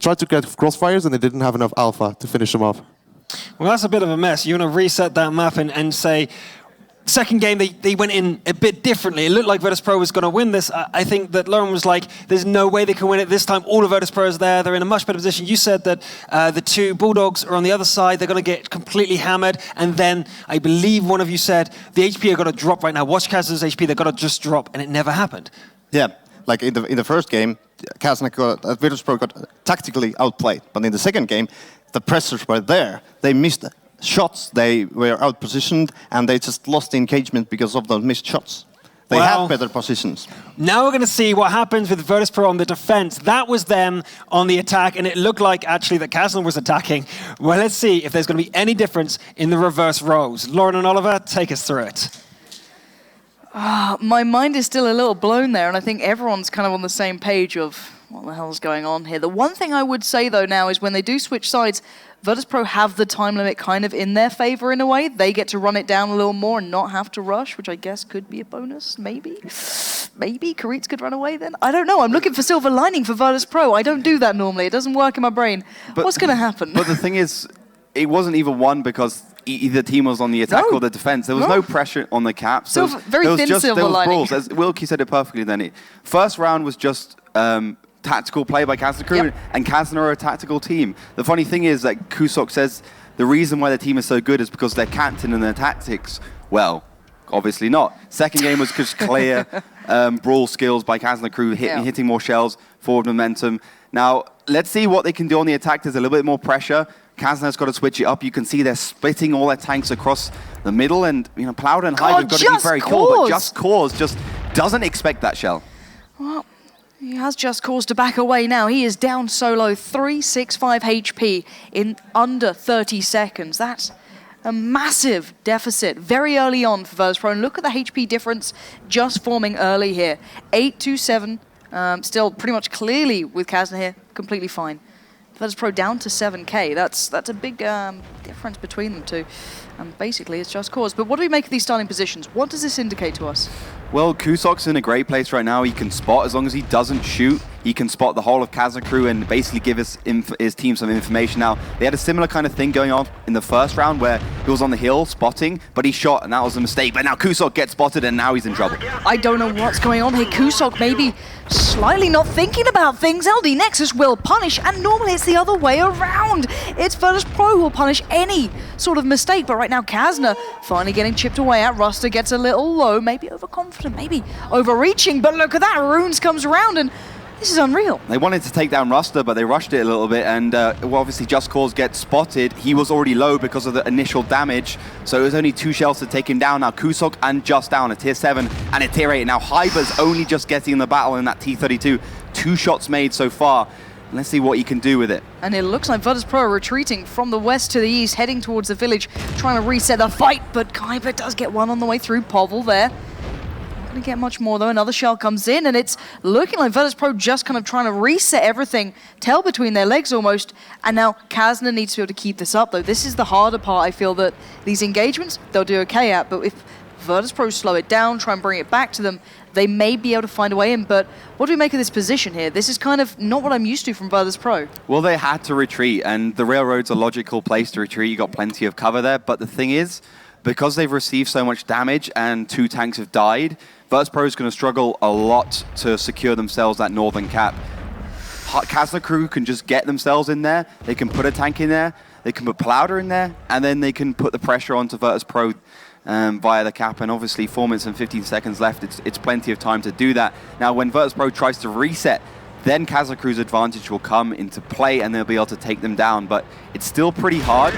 tried to get crossfires, and they didn't have enough alpha to finish them off. Well, that's a bit of a mess. You want to reset that map and say, second game, they went in a bit differently. It looked like Virtus.Pro was going to win this. I think that Lauren was like, there's no way they can win it this time. All of Virtus.Pro is there. They're in a much better position. You said that the two Bulldogs are on the other side. They're going to get completely hammered. And then I believe one of you said, the HP are going to drop right now. Watch Kazna's HP. They're going to just drop. And it never happened. Yeah, like in the first game, Virtus.Pro got tactically outplayed. But in the second game, the pressures were there. They missed shots, they were out-positioned, and they just lost the engagement because of those missed shots. They had better positions. Now we're going to see what happens with Virtus.Pro on the defense. That was them on the attack, and it looked like actually that Kasna was attacking. Well, let's see if there's going to be any difference in the reverse roles. Lauren and Oliver, take us through it. My mind is still a little blown there, and I think everyone's kind of on the same page of what the hell's going on here. The one thing I would say, though, now is when they do switch sides, Virtus.Pro have the time limit kind of in their favor in a way. They get to run it down a little more and not have to rush, which I guess could be a bonus, maybe. Maybe Karitz could run away then. I don't know. I'm looking for silver lining for Virtus.Pro. I don't do that normally. It doesn't work in my brain. But what's going to happen? But the thing is, it wasn't even one because either team was on the attack or the defense. There was no pressure on the caps. Very thin silver lining. Brawls. As Wilkie said it perfectly then. First round was just tactical play by Kasna crew, and Kasna are a tactical team. The funny thing is that Kusok says the reason why the team is so good is because they're captain and their tactics. Well, obviously not. Second game was just clear brawl skills by Kasna crew, hitting more shells, forward momentum. Now, let's see what they can do on the attack. There's a little bit more pressure. Kasna's got to switch it up. You can see they're splitting all their tanks across the middle, and Plowder and Hyde have got to be very cool, but Just Cause just doesn't expect that shell. Well, he has Just Cause to back away now. He is down solo 365 HP in under 30 seconds. That's a massive deficit very early on for Virtus.Pro. And look at the HP difference just forming early here. 8-2-7, still pretty much clearly with Kasna here, completely fine. Virtus.Pro down to 7k. That's a big difference between them two. And basically, it's Just Cause. But what do we make of these starting positions? What does this indicate to us? Well, Kusok's in a great place right now. He can spot, as long as he doesn't shoot, he can spot the whole of Kasna crew and basically give his team some information. Now, they had a similar kind of thing going on in the first round where he was on the hill spotting, but he shot, and that was a mistake. But now Kusok gets spotted, and now he's in trouble. I don't know what's going on here. Kusok maybe slightly not thinking about things. LD Nexus will punish, and normally it's the other way around. It's Virtus.Pro who will punish any sort of mistake, but right now Kasna finally getting chipped away at. Ruster gets a little low, maybe overconfident, maybe overreaching, but look at that, Runes comes around, and this is unreal. They wanted to take down Ruster, but they rushed it a little bit, and obviously Just Cause gets spotted. He was already low because of the initial damage, so it was only 2 shells to take him down. Now Kusok and Just down, a tier 7 and a tier 8. Now Hyber's only just getting in the battle in that T-32. 2 shots made so far. Let's see what he can do with it. And it looks like Virtus.Pro are retreating from the west to the east, heading towards the village, trying to reset the fight, but Kyber does get one on the way through. Povl there. Gonna get much more though. Another shell comes in, and it's looking like Virtus.Pro just kind of trying to reset everything, tail between their legs almost. And now Kazna needs to be able to keep this up though. This is the harder part. I feel that these engagements they'll do okay at, but if Virtus.Pro slow it down, try and bring it back to them, they may be able to find a way in. But what do we make of this position here? This is kind of not what I'm used to from Virtus.Pro. Well, they had to retreat, and the railroad's a logical place to retreat. You got plenty of cover there, but the thing is, because they've received so much damage and 2 tanks have died, Virtus.Pro is going to struggle a lot to secure themselves that northern cap. Kasna crew can just get themselves in there, they can put a tank in there, they can put Plowder in there, and then they can put the pressure onto Virtus.Pro via the cap, and obviously 4 minutes and 15 seconds left, it's plenty of time to do that. Now when Virtus.Pro tries to reset, then Kasna crew's advantage will come into play and they'll be able to take them down, but it's still pretty hard.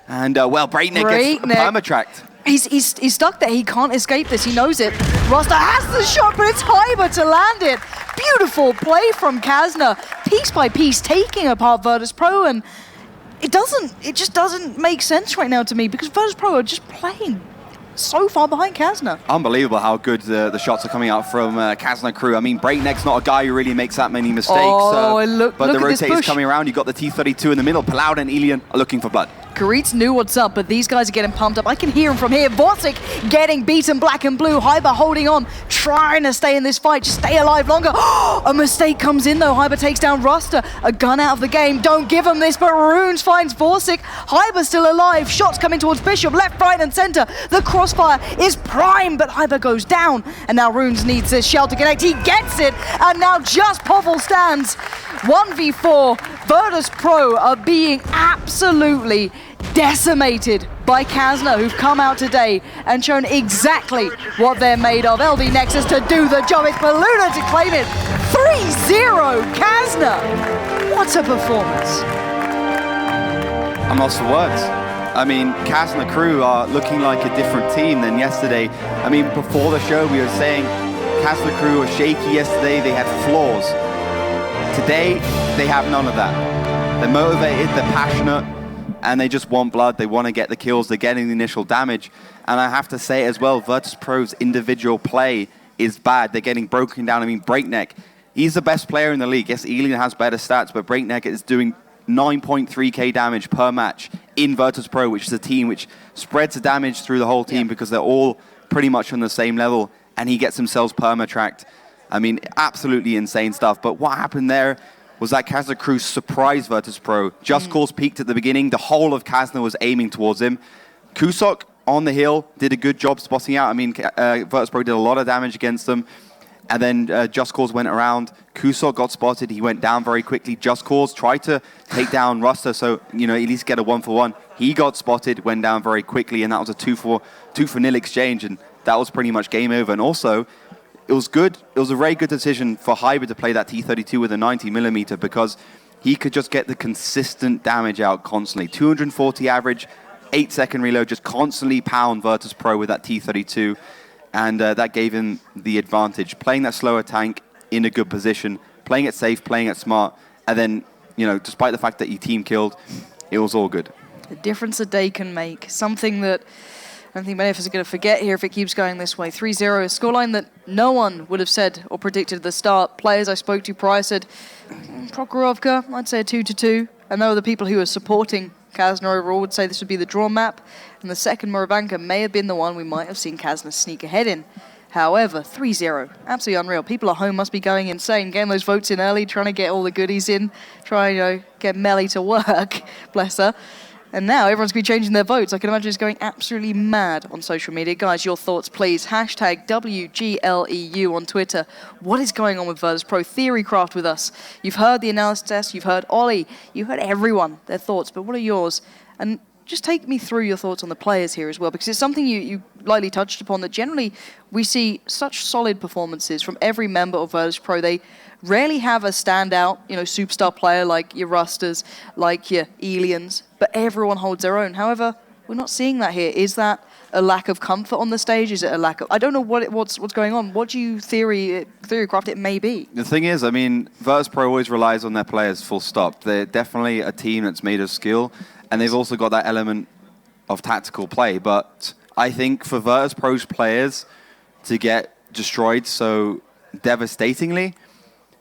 And well, Breakneck gets permatracked. He's stuck there. He can't escape this. He knows it. Rasta has the shot, but it's Hyber to land it. Beautiful play from Kazna, piece by piece, taking apart Virtus.Pro, and it just doesn't make sense right now to me because Virtus.Pro are just playing so far behind Kazna. Unbelievable how good the shots are coming out from Kazna crew. I mean, Breakneck's not a guy who really makes that many mistakes. But the rotator's coming around. You've got the T-32 in the middle. Plowder and Elian are looking for blood. Karitz knew what's up, but these guys are getting pumped up. I can hear him from here. Vorsic getting beaten black and blue. Hyber holding on, trying to stay in this fight, just stay alive longer. A mistake comes in though. Hyber takes down Ruster. A gun out of the game. Don't give him this, but Runes finds Vorsic. Hyber's still alive. Shots coming towards Bishop, left, right, and center. The crossfire is prime, but Hyber goes down. And now Runes needs this shell to connect. He gets it, and now just Povel stands. 1v4. Virtus.Pro are being absolutely decimated by Kazna, who've come out today and shown exactly what they're made of. LD Nexus to do the job. It's Baluna to claim it. 3-0 Kazna. What a performance. I'm lost for words. I mean, Kazna crew are looking like a different team than yesterday. I mean, before the show we were saying Kazna crew were shaky yesterday, they had flaws. Today, they have none of that. They're motivated, they're passionate, and they just want blood. They want to get the kills. They're getting the initial damage. And I have to say as well, Virtus.Pro's individual play is bad. They're getting broken down. I mean, Breakneck, he's the best player in the league. Yes, Elian has better stats, but Breakneck is doing 9.3k damage per match in Virtus.Pro, which is a team which spreads the damage through the whole team because they're all pretty much on the same level, and he gets himself perma-tracked. I mean, absolutely insane stuff. But what happened there was that Kazna crew surprised Virtus.Pro. Just Cause peaked at the beginning. The whole of Kazna was aiming towards him. Kusok on the hill did a good job spotting out. I mean, Virtus.Pro did a lot of damage against them. And then Just Cause went around. Kusok got spotted. He went down very quickly. Just Cause tried to take down Ruster, so, you know, at least get a 1-for-1. He got spotted, went down very quickly, and that was a 2-for-0 exchange, and that was pretty much game over. And also, it was good. It was a very good decision for Hyber to play that T-32 with a 90mm because he could just get the consistent damage out constantly. 240 average, 8-second reload, just constantly pound Virtus.Pro with that T-32. And that gave him the advantage. Playing that slower tank in a good position, playing it safe, playing it smart, and then, you know, despite the fact that he team killed, it was all good. The difference a day can make. Something that I don't think many of us are going to forget here if it keeps going this way. 3-0, a scoreline that no one would have said or predicted at the start. Players I spoke to prior said, Prokhorovka, I'd say a 2-2. And though the people who were supporting Kazna overall would say this would be the draw map. And the second Murovanka may have been the one we might have seen Kazna sneak ahead in. However, 3-0, absolutely unreal. People at home must be going insane, getting those votes in early, trying to get all the goodies in, trying to get Melly to work, bless her. And now everyone's going to be changing their votes. I can imagine it's going absolutely mad on social media. Guys, your thoughts, please. Hashtag WGLEU on Twitter. What is going on with Virtus.Pro? Theorycraft with us. You've heard the analysis test. You've heard Ollie. You heard everyone, their thoughts. But what are yours? And just take me through your thoughts on the players here as well, because it's something you lightly touched upon, that generally we see such solid performances from every member of Virtus.Pro. They rarely have a standout, you know, superstar player like your Rusters, like your Elians, but everyone holds their own. However, we're not seeing that here. Is that a lack of comfort on the stage? Is it a lack of... I don't know what's going on. What do you theorycraft it may be? The thing is, I mean, Virtus.Pro always relies on their players full stop. They're definitely a team that's made of skill, and they've also got that element of tactical play. But I think for Virtus.Pro's players to get destroyed so devastatingly,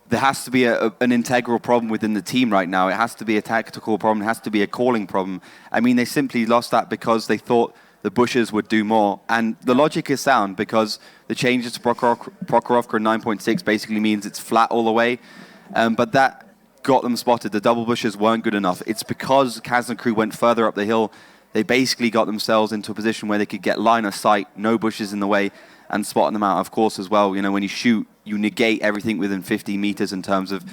there has to be an integral problem within the team right now. It has to be a tactical problem. It has to be a calling problem. I mean, they simply lost that because they thought the Bushes would do more. And the logic is sound because the changes to Prokhorovka 9.6 basically means it's flat all the way. But that got them spotted. The double Bushes weren't good enough. It's because Kazna crew went further up the hill. They basically got themselves into a position where they could get line of sight, no bushes in the way, and spotting them out, of course, as well. You know, when you shoot, you negate everything within 50 meters in terms of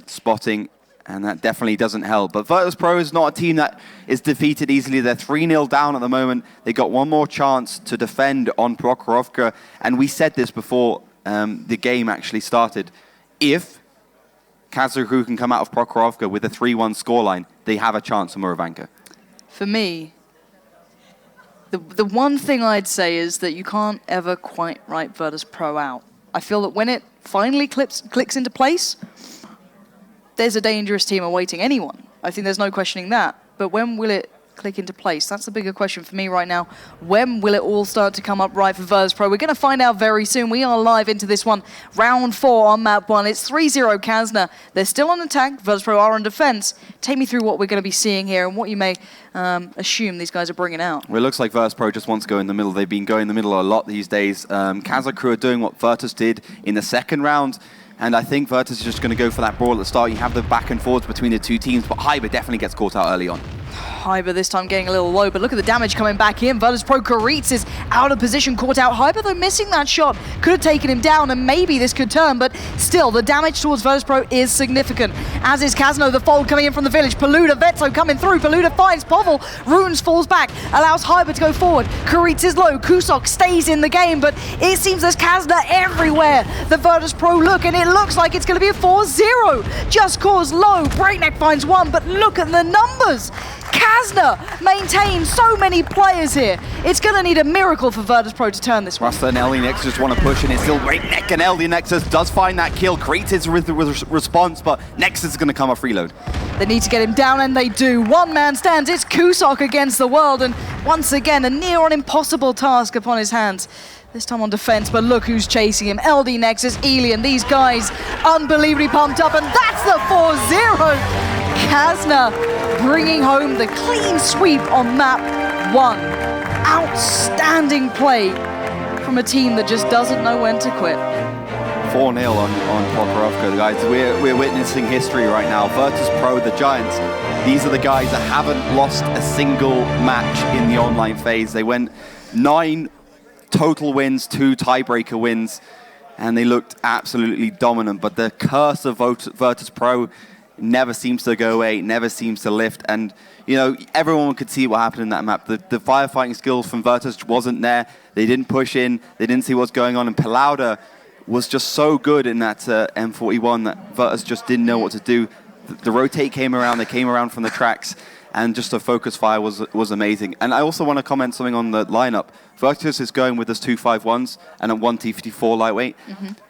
spotting, and that definitely doesn't help. But Virtus.Pro is not a team that is defeated easily. They're 3-0 down at the moment. They got one more chance to defend on Prokhorovka, and we said this before the game actually started. If Kazna crew can come out of Prokhorovka with a 3-1 scoreline, they have a chance on Murovanka. For me, the one thing I'd say is that you can't ever quite write Virtus.Pro out. I feel that when it finally clicks into place, there's a dangerous team awaiting anyone. I think there's no questioning that. But when will it click into place? That's the bigger question for me right now. When will it all start to come up right for Virtus.Pro? We're going to find out very soon. We are live into this one. Round 4 on map 1. It's 3-0 Kazna. They're still on attack. Virtus.Pro are on defense. Take me through what we're going to be seeing here and what you may assume these guys are bringing out. Well, it looks like Virtus.Pro just wants to go in the middle. They've been going in the middle a lot these days. Kazna crew are doing what Virtus did in the second round. And I think Virtus is just going to go for that brawl at the start. You have the back and forwards between the two teams, but Hyber definitely gets caught out early on. Hyber this time getting a little low, but look at the damage coming back in. Virtus.Pro Karitz is out of position, caught out. Hyber, though, missing that shot. Could have taken him down, and maybe this could turn, but still, the damage towards Virtus.Pro is significant. As is Kazno, the fold coming in from the village. Paluda, Vetso coming through. Paluda finds Povel. Runes falls back, allows Hyber to go forward. Karitz is low. Kusok stays in the game, but it seems there's Kazna everywhere. The Virtus.Pro look, and it looks like it's going to be a 4-0. Just cause low. Breakneck finds one, but look at the numbers. Kasna maintains so many players here. It's going to need a miracle for Virtus.Pro to turn this one. Rasta and LD Nexus just want to push, and it's still Breakneck, and LD Nexus does find that kill. Creates his response, but Nexus is going to come off reload. They need to get him down, and they do. One man stands. It's Kusok against the world, and once again, a near-on impossible task upon his hands. This time on defense, but look who's chasing him. LD Nexus, Elian, these guys unbelievably pumped up, and that's the 4-0. Kazna bringing home the clean sweep on map 1. Outstanding play from a team that just doesn't know when to quit. 4-0 on Prokhorovka, guys. We're witnessing history right now. Virtus.Pro, the Giants, these are the guys that haven't lost a single match in the online phase. They went 9 total wins, 2 tiebreaker wins, and they looked absolutely dominant. But the curse of Virtus.Pro never seems to go away, never seems to lift. And, you know, everyone could see what happened in that map. The firefighting skills from Virtus wasn't there. They didn't push in. They didn't see what's going on. And Palauda was just so good in that M41 that Virtus just didn't know what to do. The rotate came around. They came around from the tracks. And just the focus fire was amazing. And I also want to comment something on the lineup. Virtus is going with those 251s and a 1 T54 lightweight.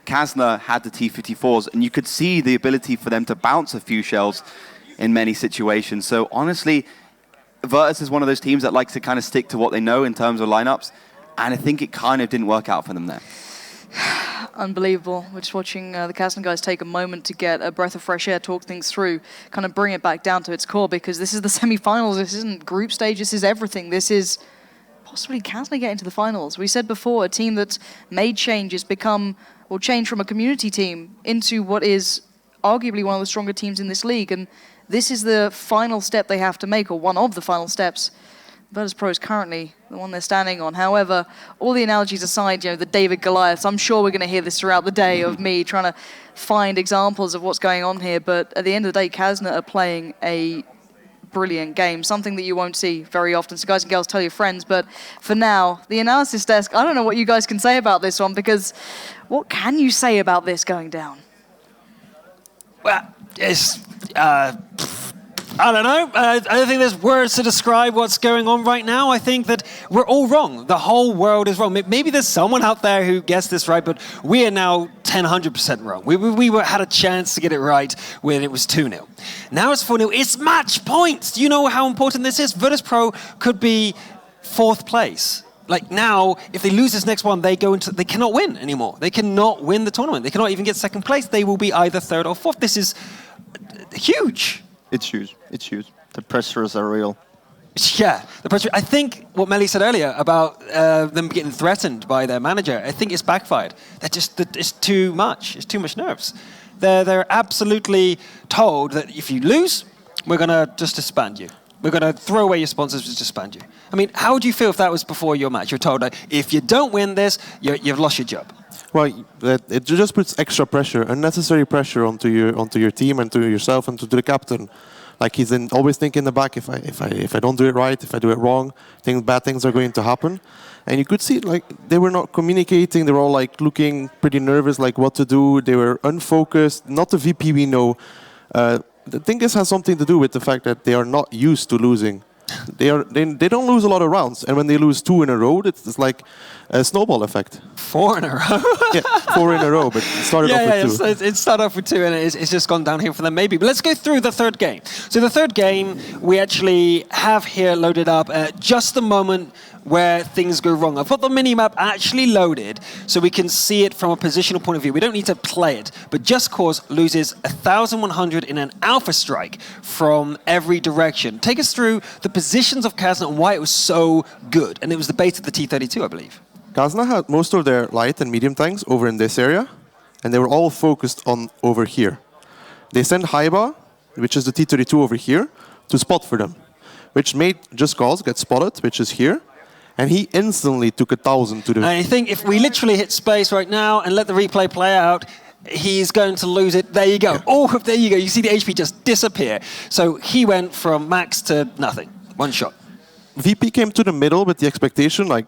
Kasna had the T54s, and you could see the ability for them to bounce a few shells in many situations. So honestly, Virtus is one of those teams that likes to kind of stick to what they know in terms of lineups, and I think it kind of didn't work out for them there. Unbelievable. We're just watching the Kasna guys take a moment to get a breath of fresh air, talk things through, kind of bring it back down to its core, because this is the semi-finals. This isn't group stage. This is everything. This is possibly Kasna getting to the finals. We said before, a team that's made changes, change from a community team into what is arguably one of the stronger teams in this league, and this is the final step they have to make, or one of the final steps. Virtus.Pro is currently the one they're standing on. However, all the analogies aside, you know, the David Goliaths, I'm sure we're going to hear this throughout the day of me trying to find examples of what's going on here, but at the end of the day, Kasna are playing a brilliant game, something that you won't see very often. So guys and girls, tell your friends, but for now, the analysis desk, I don't know what you guys can say about this one, because what can you say about this going down? Well, it's... I don't know. I don't think there's words to describe what's going on right now. I think that we're all wrong. The whole world is wrong. Maybe there's someone out there who gets this right, but we are now 100% wrong. We had a chance to get it right when it was 2-0. Now it's 4-0. It's match points. Do you know how important this is? Virtus.Pro could be 4th place. like now, if they lose this next one, they cannot win anymore. They cannot win the tournament. They cannot even get second place. They will be either third or fourth. This is huge. It's huge. It's huge. The pressures are real. Yeah, the pressure. I think what Melly said earlier about them getting threatened by their manager, I think it's backfired. It's too much. It's too much nerves. They're absolutely told that if you lose, we're gonna just disband you. We're gonna throw away your sponsors, just disband you. I mean, how would you feel if that was before your match? You're told that if you don't win this, you've lost your job. Well, it just puts extra pressure, unnecessary pressure onto your team and to yourself and to the captain. Like he's always thinking in the back, if I don't do it right, if I do it wrong, bad things are going to happen. And you could see like they were not communicating. They were all like looking pretty nervous, like what to do. They were unfocused. Not the VP we know. I think this has something to do with the fact that they are not used to losing. They don't lose a lot of rounds, and when they lose 2 in a row, it's like a snowball effect. 4 in a row. Yeah, 4 in a row, but it started off with 2. It started off with 2, and it's just gone downhill for them maybe. But let's go through the third game. So the third game we actually have here loaded up at just the moment where things go wrong. I've got the mini-map actually loaded so we can see it from a positional point of view. We don't need to play it, but Just Cause loses 1,100 in an alpha strike from every direction. Take us through the positions of Kazna and why it was so good. And it was the base of the T-32, I believe. Kazna had most of their light and medium tanks over in this area, and they were all focused on over here. They sent Haiba, which is the T-32 over here, to spot for them, which made Just Cause get spotted, which is here. And he instantly took 1,000 to the... I think if we literally hit space right now and let the replay play out, he's going to lose it. There you go. Yeah. Oh, there you go. You see the HP just disappear. So he went from max to nothing. 1 shot. VP came to the middle with the expectation, like,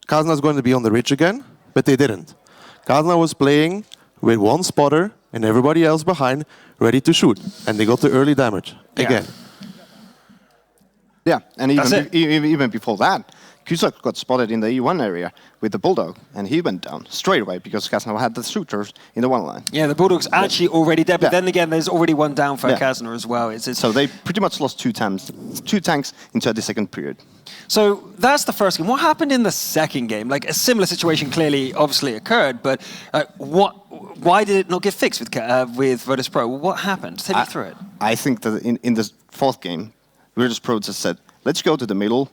Kasna's going to be on the ridge again, but they didn't. Kasna was playing with 1 spotter and everybody else behind, ready to shoot. And they got the early damage again. Yeah, and even before that, Cusack got spotted in the E1 area with the Bulldog, and he went down straight away because Kasna had the shooters in the 1 line. Yeah, the Bulldog's actually already dead, but then again, there's already 1 down for Kazna as well. So they pretty much lost 2 tanks into the second period. So that's the first game. What happened in the second game? Like a similar situation clearly, obviously occurred, but why did it not get fixed with Virtus.Pro? What happened? Take me through it. I think that in the 4th game, Virtus.Pro just said, let's go to the middle.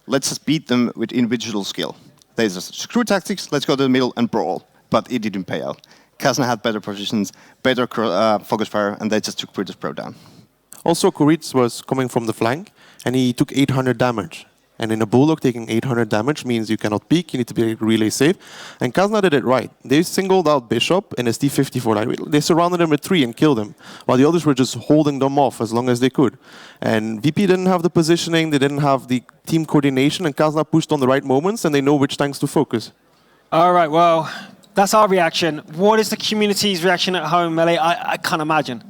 Let's just beat them with individual skill. They just screw tactics, let's go to the middle and brawl. But it didn't pay out. Kasna had better positions, better focus fire, and they just took Virtus.Pro down. Also, Kuritz was coming from the flank, and he took 800 damage. And in a Bulldog, taking 800 damage means you cannot peek, you need to be really safe. And Kazna did it right. They singled out Bishop in his T-54. They surrounded him with 3 and killed him, while the others were just holding them off as long as they could. And VP didn't have the positioning, they didn't have the team coordination, and Kazna pushed on the right moments, and they know which tanks to focus. All right, well, that's our reaction. What is the community's reaction at home, Melee? I can't imagine.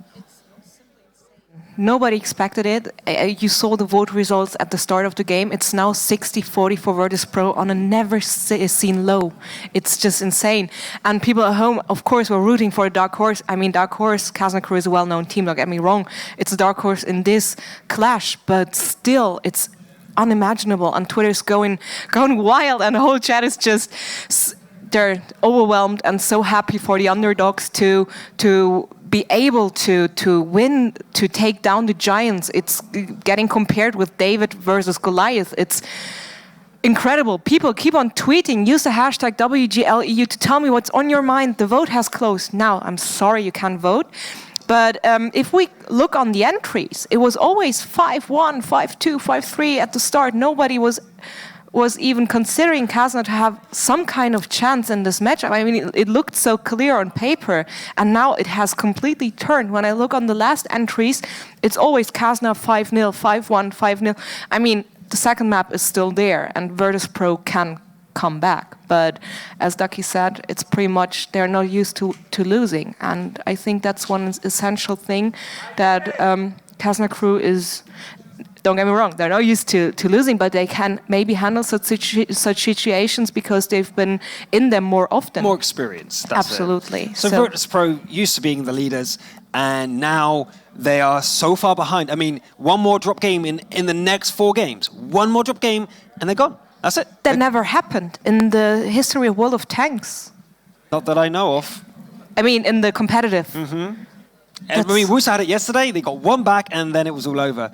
Nobody expected it. You saw the vote results at the start of the game. It's now 60-40 for Virtus.Pro on a never-seen low. It's just insane. And people at home, of course, were rooting for a dark horse. I mean, dark horse, Kazna Crew is a well-known team, don't get me wrong. It's a dark horse in this clash, but still, it's unimaginable. And Twitter's going wild, and the whole chat is just... They're overwhelmed and so happy for the underdogs to be able to win, to take down the giants. It's getting compared with David versus Goliath. It's incredible. People keep on tweeting. Use the hashtag WGLEU to tell me what's on your mind. The vote has closed. Now, I'm sorry you can't vote. But if we look on the entries, it was always 5-1, 5-2, 5-3 at the start. Nobody was even considering Kazna to have some kind of chance in this matchup. I mean, it looked so clear on paper, and now it has completely turned. When I look on the last entries, it's always Kazna 5-0, 5-1, 5-0. I mean, the second map is still there, and Virtus.Pro can come back. But as Ducky said, it's pretty much they're not used to losing. And I think that's one essential thing that Kazna Crew is... Don't get me wrong, they're not used to losing, but they can maybe handle such situations because they've been in them more often. More experience. That's absolutely. It. So Virtus.Pro used to being the leaders, and now they are so far behind. I mean, one more drop game in the next 4 games. One more drop game, and they're gone. That's it. That never happened in the history of World of Tanks. Not that I know of. I mean, in the competitive. And I mean, Wusa had it yesterday. They got one back, and then it was all over.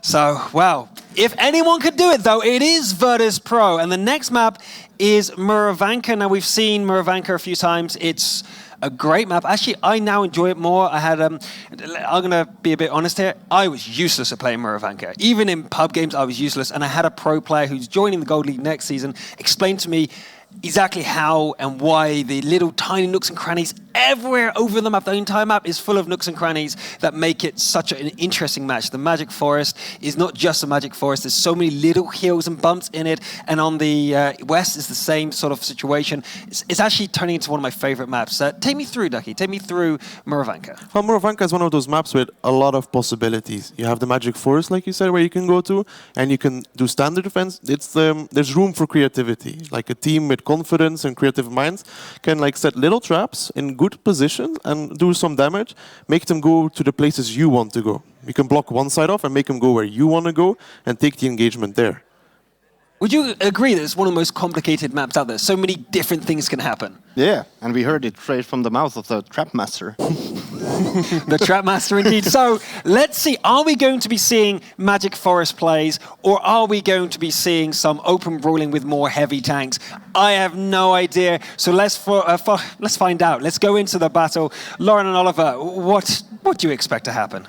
So, well, if anyone could do it, though, it is Virtus.Pro. And the next map is Murovanka. Now, we've seen Murovanka a few times. It's a great map. Actually, I now enjoy it more. I had, I'm going to be a bit honest here. I was useless at playing Murovanka. Even in pub games, I was useless. And I had a pro player who's joining the Gold League next season explain to me exactly how and why the little tiny nooks and crannies everywhere over the map. The entire map is full of nooks and crannies that make it such an interesting match. The Magic Forest is not just a Magic Forest. There's so many little hills and bumps in it. And on the west is the same sort of situation. It's actually turning into one of my favorite maps. Take me through, Ducky. Take me through Murovanka. Well, Murovanka is one of those maps with a lot of possibilities. You have the Magic Forest, like you said, where you can go to, and you can do standard defense. There's room for creativity. Like a team with confidence and creative minds can like set little traps in good position and do some damage, make them go to the places you want to go. You can block one side off and make them go where you want to go and take the engagement there. Would you agree that it's one of the most complicated maps out there? So many different things can happen. Yeah, and we heard it straight from the mouth of the Trap Master. The Trap Master, indeed. So let's see, are we going to be seeing Magic Forest plays, or are we going to be seeing some open brawling with more heavy tanks? I have no idea. So let's find out. Let's go into the battle. Lauren and Oliver, what do you expect to happen?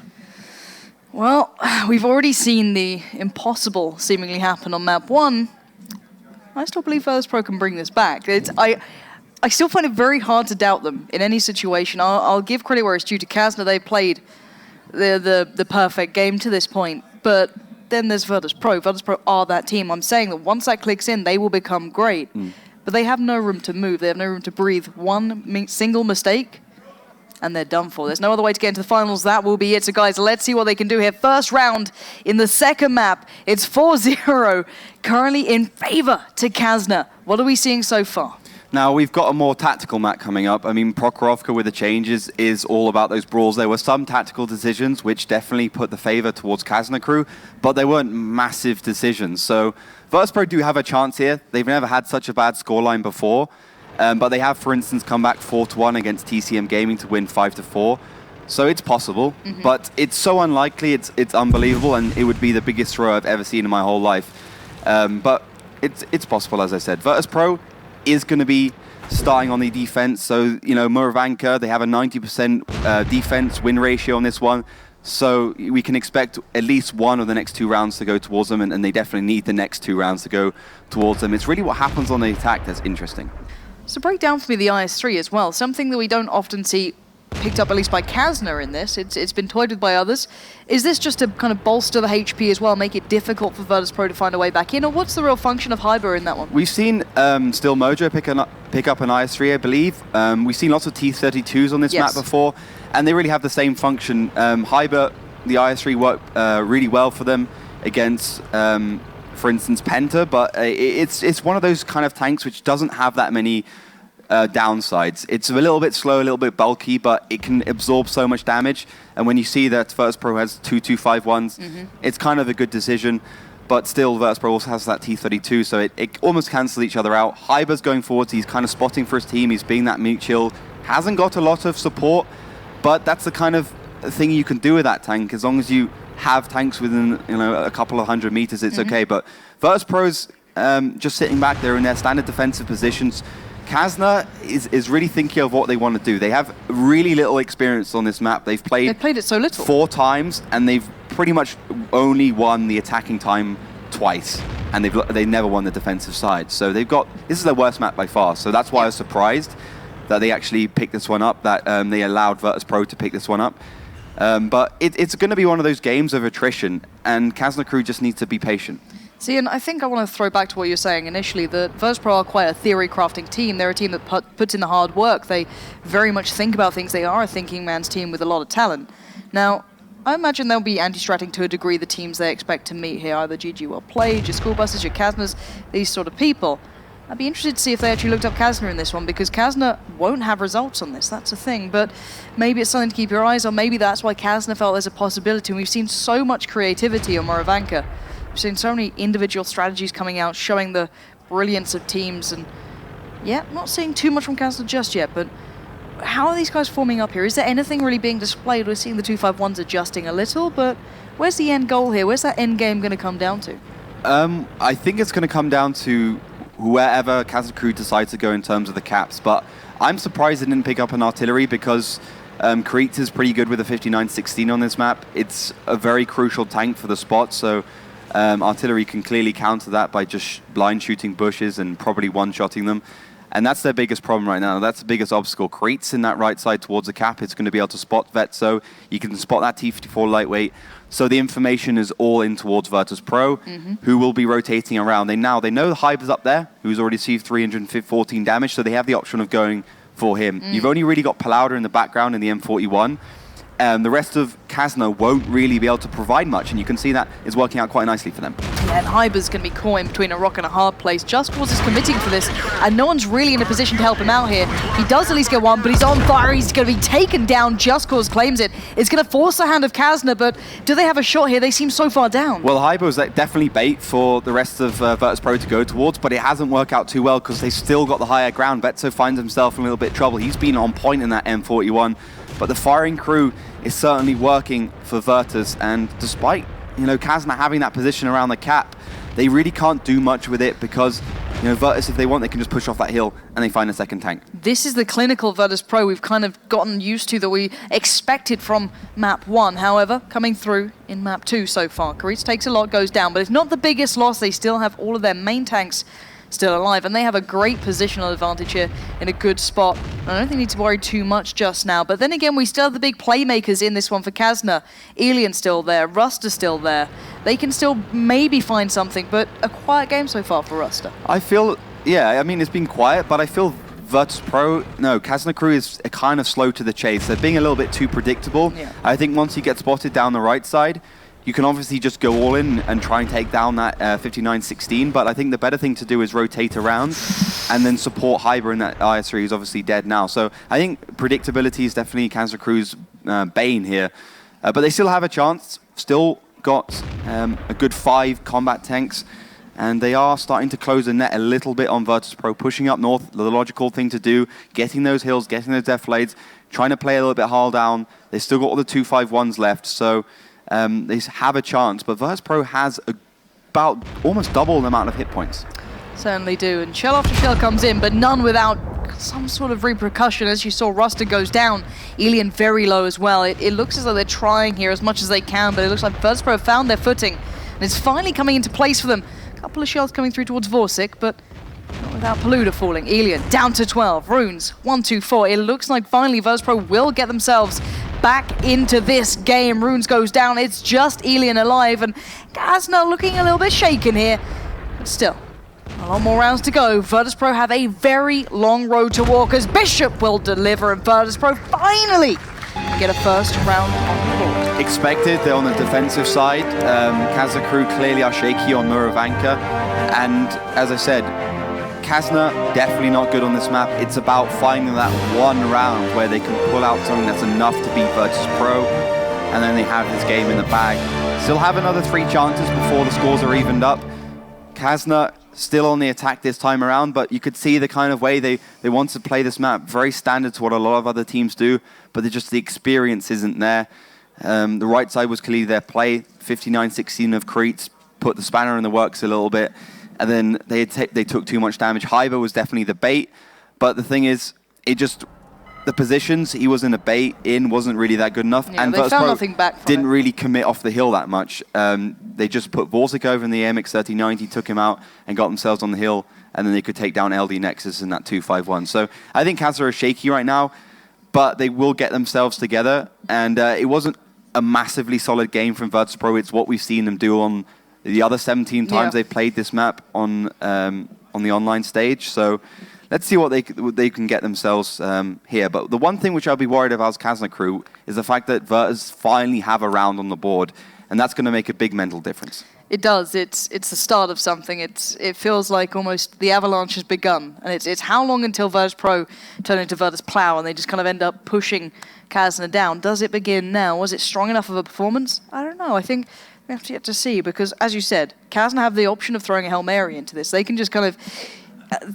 Well, we've already seen the impossible seemingly happen on map 1. I still believe Virtus.Pro can bring this back. I still find it very hard to doubt them in any situation. I'll give credit where it's due to Kasna. They played the perfect game to this point. But then there's Virtus.Pro. Virtus.Pro are that team. I'm saying that once that clicks in, they will become great. But they have no room to move. They have no room to breathe. One single mistake, and they're done for. There's no other way to get into the finals. That will be it. So guys, let's see what they can do here. First round in the second map. It's 4-0, currently in favor to Kazna. What are we seeing so far? Now, we've got a more tactical map coming up. I mean, Prokhorovka with the changes is all about those brawls. There were some tactical decisions which definitely put the favor towards Kazna crew, but they weren't massive decisions. So Virtus.Pro do have a chance here. They've never had such a bad scoreline before, but they have, for instance, come back 4-1 against TCM Gaming to win 5-4. So it's possible, but it's so unlikely, it's unbelievable, and it would be the biggest throw I've ever seen in my whole life. But it's possible, as I said. Virtus.Pro is going to be starting on the defense. So, you know, Murovanka, they have a 90% defense win ratio on this one. So we can expect at least one of the next 2 rounds to go towards them, and they definitely need the next 2 rounds to go towards them. It's really what happens on the attack that's interesting. So break down for me the IS-3 as well. Something that we don't often see picked up, at least by Kasna in this. It's been toyed with by others. Is this just to kind of bolster the HP as well, make it difficult for Virtus.Pro to find a way back in, or what's the real function of Hyber in that one? We've seen Still Mojo pick up an IS-3, I believe. We've seen lots of T-32s on this map before, and they really have the same function. Hyber, the IS-3 worked really well for them against, for instance, Penta, but it's one of those kind of tanks which doesn't have that many downsides. It's a little bit slow, a little bit bulky, but it can absorb so much damage. And when you see that Virtus.Pro has 2-2-5-1s, it's kind of a good decision. But still, Virtus.Pro also has that T-32, so it almost cancels each other out. Hyber's going forwards, he's kind of spotting for his team, he's being that mutual. Hasn't got a lot of support, but that's the kind of thing you can do with that tank. As long as you have tanks within, you know, a couple of 100 meters, it's okay. But Virtus.Pro's just sitting back there in their standard defensive positions. Kazna is really thinking of what they want to do. They have really little experience on this map. They've played it so little. 4 times, and they've pretty much only won the attacking time twice, and they never won the defensive side. So they've got, this is their worst map by far. So that's why I was surprised that they actually picked this one up, that they allowed Virtus.Pro to pick this one up. But it's going to be one of those games of attrition, and Kazna crew just needs to be patient. See, and I think I want to throw back to what you were saying initially, that Virtus.Pro are quite a theory-crafting team. They're a team that puts in the hard work. They very much think about things. They are a thinking man's team with a lot of talent. Now, I imagine they'll be anti-stratting to a degree the teams they expect to meet here, either GG Well Played, your School Buses, your Kasnas, these sort of people. I'd be interested to see if they actually looked up Kasna in this one, because Kasna won't have results on this, that's a thing. But maybe it's something to keep your eyes on. Maybe that's why Kasna felt there's a possibility, and we've seen so much creativity on Murovanka. We've seen so many individual strategies coming out, showing the brilliance of teams, and yeah, not seeing too much from Kasna just yet, but how are these guys forming up here? Is there anything really being displayed? We're seeing the 251s adjusting a little, but where's the end goal here? Where's that end game going to come down to? I think it's going to come down to wherever Kazna Crew decides to go in terms of the caps, but I'm surprised they didn't pick up an artillery because Kreitz is pretty good with a 59-16 on this map. It's a very crucial tank for the spot, so artillery can clearly counter that by just blind shooting bushes and probably one-shotting them. And that's their biggest problem right now. That's the biggest obstacle. Kreitz in that right side towards the cap. It's going to be able to spot Vet, so you can spot that T-54 lightweight. So the information is all in towards Virtus.Pro, who will be rotating around. They know the Hyber's up there, who's already received 314 damage, so they have the option of going for him. You've only really got Palauder in the background in the M41. The rest of Kasna won't really be able to provide much, and you can see that is working out quite nicely for them. Yeah, and Hyber's going to be caught in between a rock and a hard place. Just Cause is committing for this, and no one's really in a position to help him out here. He does at least get one, but he's on fire. He's going to be taken down. Just Cause claims it. It's going to force the hand of Kasna, but do they have a shot here? They seem so far down. Well, Hyber was definitely bait for the rest of Virtus.Pro to go towards, but it hasn't worked out too well because they still got the higher ground. Vetso finds himself in a little bit of trouble. He's been on point in that M41, but the firing crew is certainly working for Virtus, and despite Kasna having that position around the cap, they really can't do much with it because Virtus, if they want, they can just push off that hill and they find a second tank. This is the clinical Virtus.Pro we've kind of gotten used to, that we expected from map 1. However, coming through in map 2 so far. Kreitz takes a lot, goes down, but it's not the biggest loss. They still have all of their main tanks still alive, and they have a great positional advantage here in a good spot. I don't think they need to worry too much just now, but then again, we still have the big playmakers in this one for Kasna. Alien's still there, Ruster still there. They can still maybe find something, but a quiet game so far for Ruster. I feel, yeah, I mean, it's been quiet, but I feel Virtus.Pro, no, Kasna Crew is kind of slow to the chase. They're being a little bit too predictable. Yeah. I think once you get spotted down the right side, you can obviously just go all in and try and take down that 59-16, but I think the better thing to do is rotate around and then support Hyber in that IS-3, who's obviously dead now. So I think predictability is definitely Kasna Crew's bane here. But they still have a chance, still got a good 5 combat tanks, and they are starting to close the net a little bit on Virtus.Pro, pushing up north, the logical thing to do, getting those hills, getting those deflades, trying to play a little bit hard down. They've still got all the 251s left, so they have a chance, but Virtus.Pro has about almost double the amount of hit points. Certainly do, and shell after shell comes in, but none without some sort of repercussion. As you saw, Ruster goes down, Alien very low as well. It looks as though they're trying here as much as they can, but it looks like Virtus.Pro found their footing, and it's finally coming into place for them. A couple of shells coming through towards Vorsic, but not without Palauder falling. Alien down to 12, Runes 1, 2, 4. It looks like finally Virtus.Pro will get themselves back into this game. Runes goes down, it's just Alien alive, and Kasna looking a little bit shaken here, but still, a lot more rounds to go. Virtus.Pro have a very long road to walk as Bishop will deliver, and Virtus.Pro finally get a first round on the board. Expected, they're on the defensive side. Kasna Crew clearly are shaky on Murovanka, and as I said, Kasna, definitely not good on this map. It's about finding that one round where they can pull out something that's enough to beat Virtus.Pro, and then they have this game in the bag. Still have another 3 chances before the scores are evened up. Kasna still on the attack this time around, but you could see the kind of way they want to play this map. Very standard to what a lot of other teams do, but the experience isn't there. The right side was clearly their play. 59-16 of Kreitz put the spanner in the works a little bit, and then they took too much damage. Hyber was definitely the bait, but the thing is, the positions he was in a bait in wasn't really that good enough, Yeah, and they found Virtus.Pro nothing back from didn't it. really commit off the hill that much. They just put Vorsic over in the MX-3090, took him out, and got themselves on the hill, and then they could take down LD Nexus in that 251. So I think Kasna are shaky right now, but they will get themselves together, and it wasn't a massively solid game from Virtus.Pro. It's what we've seen them do on the other 17 times they've played this map on the online stage. So let's see what they can get themselves here. But the one thing which I'll be worried about as Kasna Crew is the fact that Virtus finally have a round on the board, and that's going to make a big mental difference. It does. It's the start of something. It feels like almost the avalanche has begun, and it's how long until Virtus.Pro turn into Virtus.Plow and they just kind of end up pushing Kasna down? Does it begin now? Was it strong enough of a performance? I don't know. I think We have to yet to see, because as you said, Kasna have the option of throwing a Hail Mary into this. They can just kind of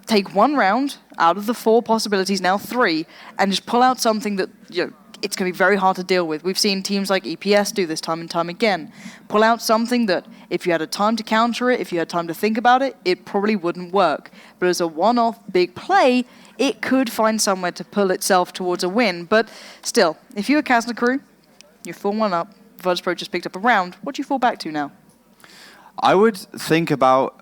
take one round out of the 4 possibilities, now 3, and just pull out something that, you know, it's going to be very hard to deal with. We've seen teams like EPS do this time and time again. Pull out something that, if you had a time to counter it, if you had time to think about it, it probably wouldn't work. But as a one-off big play, it could find somewhere to pull itself towards a win. But still, if you're a Kasna crew, you're 4-1 up, Virtus.Pro just picked up a round, what do you fall back to now? I would think about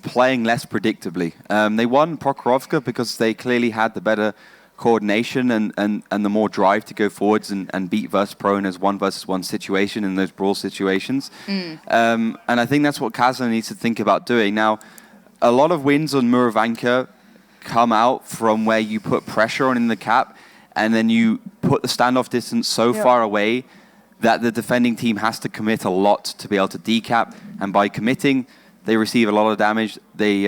playing less predictably. They won Prokhorovka because they clearly had the better coordination and the more drive to go forwards and beat Virtus.Pro in his 1-versus-1 situation in those brawl situations. And I think that's what Kazna needs to think about doing. Now, a lot of wins on Murovanka come out from where you put pressure on in the cap and then you put the standoff distance so far away that the defending team has to commit a lot to be able to decap, and by committing, they receive a lot of damage. They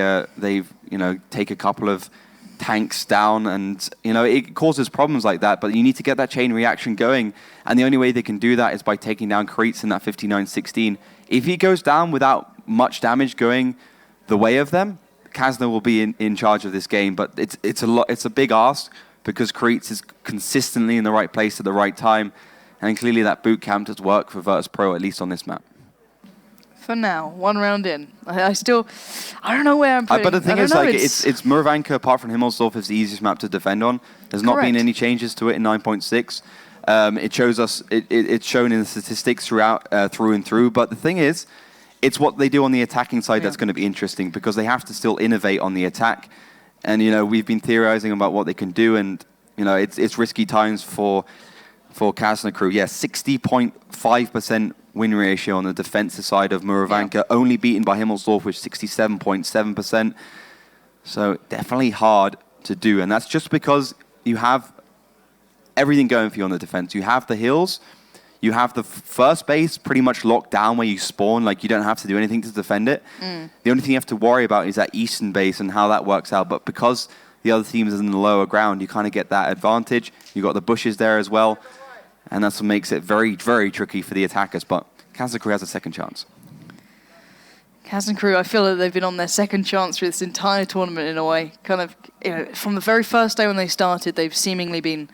take a couple of tanks down, and it causes problems like that. But you need to get that chain reaction going, and the only way they can do that is by taking down Kreitz in that 59-16. If he goes down without much damage going the way of them, Kazna will be in charge of this game. But it's a big ask because Kreitz is consistently in the right place at the right time, and clearly that boot camp does work for Virtus.Pro, at least on this map. For now, 1 round in. I don't know where I'm putting. But the thing is, it's Murovanka, apart from Himmelsdorf, is the easiest map to defend on. There's not been any changes to it in 9.6. It shows us, it's shown in the statistics throughout, through and through. But the thing is, it's what they do on the attacking side that's going to be interesting, because they have to still innovate on the attack. And we've been theorizing about what they can do, and it's risky times for Kasna crew. Yeah, 60.5% win ratio on the defensive side of Murovanka, only beaten by Himmelsdorf with 67.7%. So definitely hard to do, and that's just because you have everything going for you on the defense. You have the hills, you have the first base pretty much locked down where you spawn, like you don't have to do anything to defend it. The only thing you have to worry about is that eastern base and how that works out, but because the other team is in the lower ground, you kind of get that advantage. You got the bushes there as well, and that's what makes it very, very tricky for the attackers. But Kazna crew has a second chance. Kazna crew, I feel that they've been on their second chance through this entire tournament in a way. Kind of, from the very first day when they started, they've seemingly been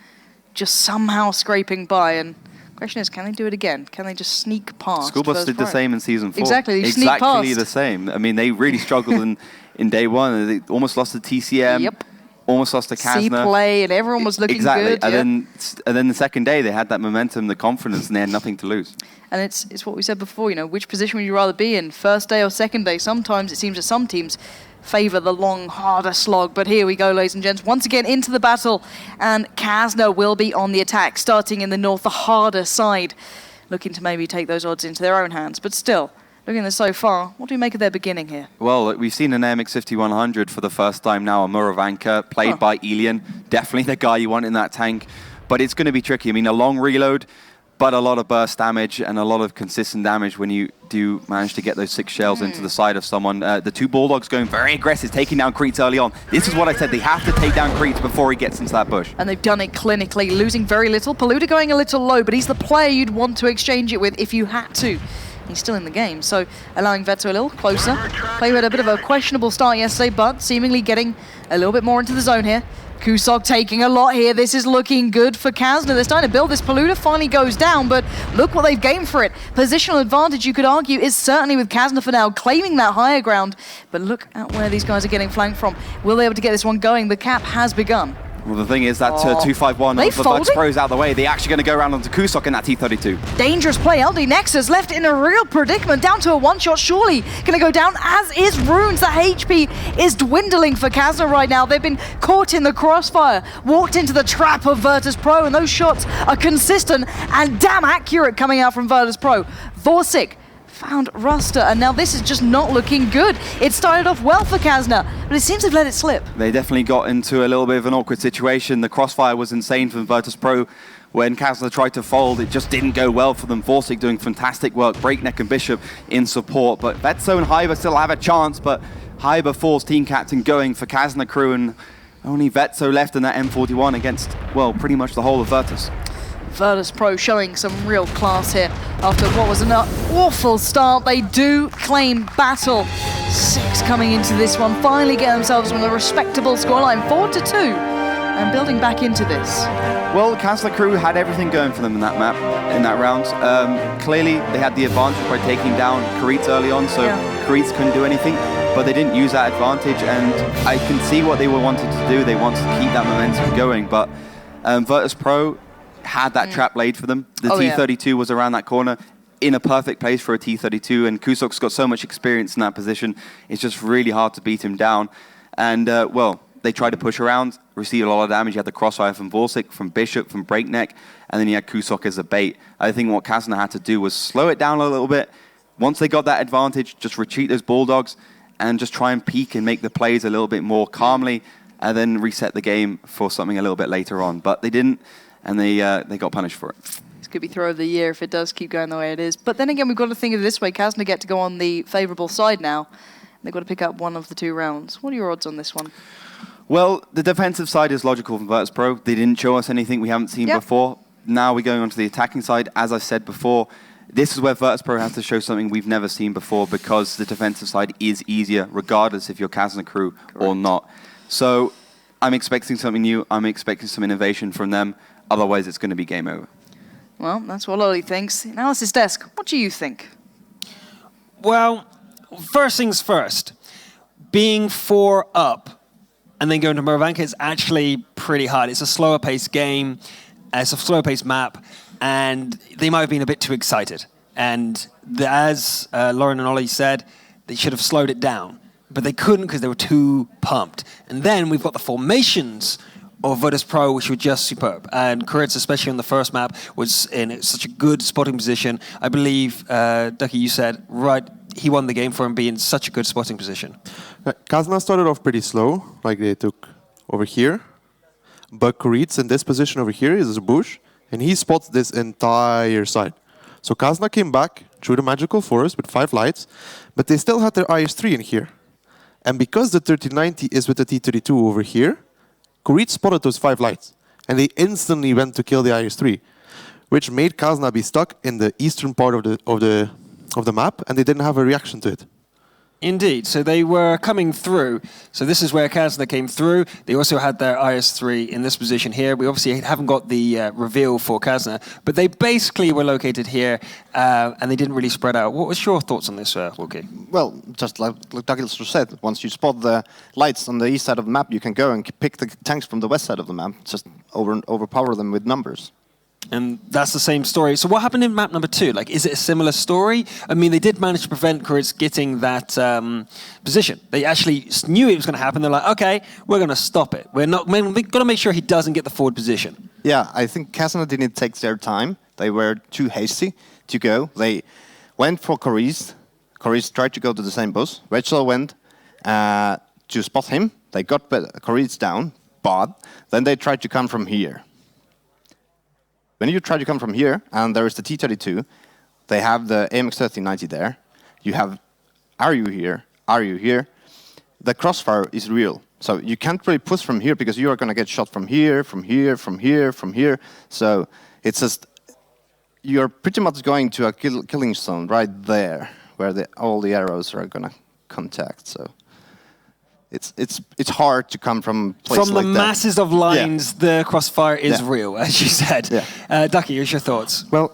just somehow scraping by. And the question is, can they do it again? Can they just sneak past? School Bus did the same in Season 4. Exactly, they sneak past. Exactly the same. I mean, they really struggled in day 1. They almost lost to TCM. Yep. Almost lost to Kasna. C-play, and everyone was looking good. And then the second day, they had that momentum, the confidence, and they had nothing to lose. And it's what we said before, which position would you rather be in, first day or second day? Sometimes it seems that some teams favor the long, harder slog. But here we go, ladies and gents, once again into the battle. And Kasna will be on the attack, starting in the north, the harder side, looking to maybe take those odds into their own hands. But still, looking at this so far, what do we make of their beginning here? Well, we've seen an AMX 5100 for the first time now, a Murovanka, played by Elian. Definitely the guy you want in that tank. But it's going to be tricky. I mean, a long reload, but a lot of burst damage and a lot of consistent damage when you do manage to get those 6 shells into the side of someone. The 2 Bulldogs going very aggressive, taking down Kreitz early on. This is what I said, they have to take down Kreitz before he gets into that bush. And they've done it clinically, losing very little. Paluda going a little low, but he's the player you'd want to exchange it with if you had to. He's still in the game, so allowing Vetso a little closer. Play had a bit of a questionable start yesterday, but seemingly getting a little bit more into the zone here. Kusok taking a lot here. This is looking good for Kazna. They're starting to build this. Paluda finally goes down, but look what they've gained for it. Positional advantage, you could argue, is certainly with Kazna for now, claiming that higher ground. But look at where these guys are getting flanked from. Will they be able to get this one going? The cap has begun. Well, the thing is that 251 for Virtus.Pro's out of the way. They're actually going to go around onto Kusok in that T32. Dangerous play. LD Nexus left in a real predicament, down to a one-shot. Surely going to go down, as is Runes. The HP is dwindling for Kazna right now. They've been caught in the crossfire, walked into the trap of Virtus.Pro, and those shots are consistent and damn accurate coming out from Virtus.Pro. Vorsik found Ruster, and now this is just not looking good. It started off well for Kazna, but it seems they've let it slip. They definitely got into a little bit of an awkward situation. The crossfire was insane from Virtus.Pro. When Kazna tried to fold, it just didn't go well for them. Vorsik doing fantastic work, Breakneck and Bishop in support, but Vetso and Hyber still have a chance, but Hyber falls team captain going for Kazna crew, and only Vetso left in that M41 against, well, pretty much the whole of Virtus. Virtus.Pro showing some real class here after what was an awful start. They do claim battle. 6 coming into this one, finally get themselves on a respectable scoreline, 4-2, and building back into this. Well, Kasna crew had everything going for them in that map, in that round. Clearly, they had the advantage by taking down Karitz early on, so Karitz couldn't do anything, but they didn't use that advantage, and I can see what they were wanting to do. They wanted to keep that momentum going, but Virtus.Pro had that trap laid for them. The T32 was around that corner in a perfect place for a T32, and Kusok's got so much experience in that position, it's just really hard to beat him down. And, well, they tried to push around, received a lot of damage. You had the crossfire from Vorsic, from Bishop, from Breakneck, and then you had Kusok as a bait. I think what Kazna had to do was slow it down a little bit. Once they got that advantage, just retreat those Bulldogs and just try and peek and make the plays a little bit more calmly, and then reset the game for something a little bit later on. But they didn't, and they got punished for it. This could be throw of the year if it does keep going the way it is. But then again, we've got to think of it this way. Kazna get to go on the favourable side now. They've got to pick up one of the 2 rounds. What are your odds on this one? Well, the defensive side is logical from Virtus.Pro. They didn't show us anything we haven't seen before. Now we're going on to the attacking side. As I said before, this is where Virtus.Pro has to show something we've never seen before, because the defensive side is easier, regardless if you're Kazna crew or not. So I'm expecting something new. I'm expecting some innovation from them. Otherwise, it's going to be game over. Well, that's what Lolly thinks. Analysis desk, what do you think? Well, first things first. Being 4 up and then going to Murovanka is actually pretty hard. It's a slower paced game, it's a slower paced map, and they might have been a bit too excited. And as Lauren and Ollie said, they should have slowed it down, but they couldn't because they were too pumped. And then we've got the formations of Virtus.Pro, which were just superb. And Karitz, especially on the first map, was in such a good spotting position. I believe, Ducky, you said, right, he won the game for him being in such a good spotting position. Kazna started off pretty slow, like they took over here. But Karitz in this position over here is a bush, and he spots this entire side. So Kazna came back through the magical forest with 5 lights, but they still had their IS-3 in here. And because the 3090 is with the T32 over here, Karitz spotted those 5 lights, and they instantly went to kill the IS-3, which made Kazna be stuck in the eastern part of the map, and they didn't have a reaction to it. Indeed. So they were coming through. So this is where Kazna came through. They also had their IS-3 in this position here. We obviously haven't got the reveal for Kazna, but they basically were located here, and they didn't really spread out. What was your thoughts on this, Wilkie? Well, just like Douglas said, once you spot the lights on the east side of the map, you can go and pick the tanks from the west side of the map, just overpower them with numbers. And that's the same story. So what happened in map number 2? Like, is it a similar story? I mean, they did manage to prevent Karitz getting that position. They actually knew it was going to happen. They're like, okay, we're going to stop it. We're going to make sure he doesn't get the forward position. Yeah, I think Kasna didn't take their time. They were too hasty to go. They went for Karitz. Karitz tried to go to the same bus. Rachel went to spot him. They got Karitz down, but then they tried to come from here. When you try to come from here, and there is the T32, they have the AMX 1390 there. You have, are you here? Are you here? The crossfire is real. So you can't really push from here because you are going to get shot from here, from here, from here, from here. So it's just, you're pretty much going to a killing zone right there, where all the arrows are going to contact. So it's hard to come from places like that. From the masses of lines, the crossfire is real, as you said. Yeah. Ducky, here's your thoughts. Well,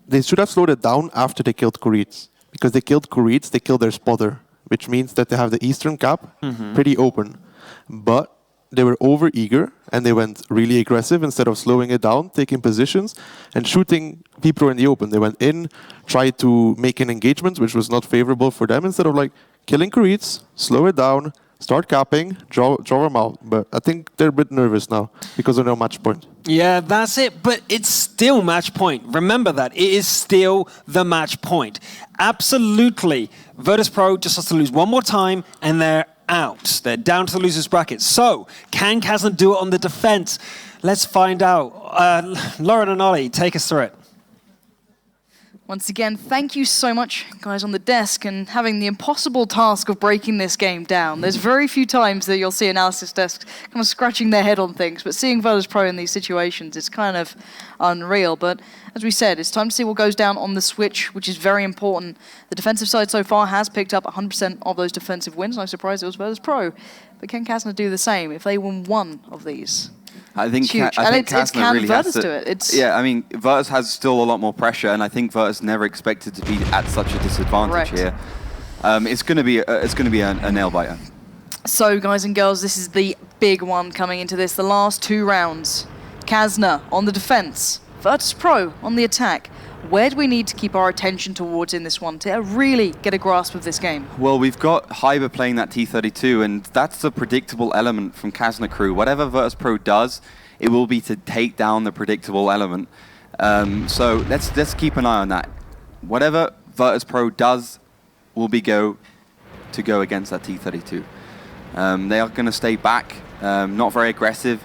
they should have slowed it down after they killed Karitz. Because they killed Karitz, they killed their spotter, which means that they have the eastern cap pretty open. But they were over-eager, and they went really aggressive instead of slowing it down, taking positions, and shooting people in the open. They went in, tried to make an engagement, which was not favorable for them, instead of like killing Karitz, slow it down, start capping, draw them out. But I think they're a bit nervous now because of no match point. Yeah, that's it. But it's still match point. Remember that. It is still the match point. Absolutely. Virtus.Pro just has to lose one more time and they're out. They're down to the loser's bracket. So, can Kazna do it on the defense? Let's find out. Lauren and Ollie, take us through it. Once again, thank you so much, guys on the desk, and having the impossible task of breaking this game down. There's very few times that you'll see analysis desks kind of scratching their head on things, but seeing Virtus.Pro in these situations is kind of unreal. But as we said, it's time to see what goes down on the switch, which is very important. The defensive side so far has picked up 100% of those defensive wins. No surprise it was Virtus.Pro. But can Kasna do the same if they win one of these? I think Kasna really has to do it. Yeah, I mean, Virtus has still a lot more pressure, and I think Virtus never expected to be at such a disadvantage here. It's going to be a nail biter. So, guys and girls, this is the big one coming into this. The last 2 rounds. Kasna on the defense, Virtus.Pro on the attack. Where do we need to keep our attention towards in this one to really get a grasp of this game? Well, we've got Hyber playing that T32, and that's a predictable element from Kazna crew. Whatever Virtus.Pro does, it will be to take down the predictable element. So let's keep an eye on that. Whatever Virtus.Pro does will be go against that T32. They are going to stay back, not very aggressive.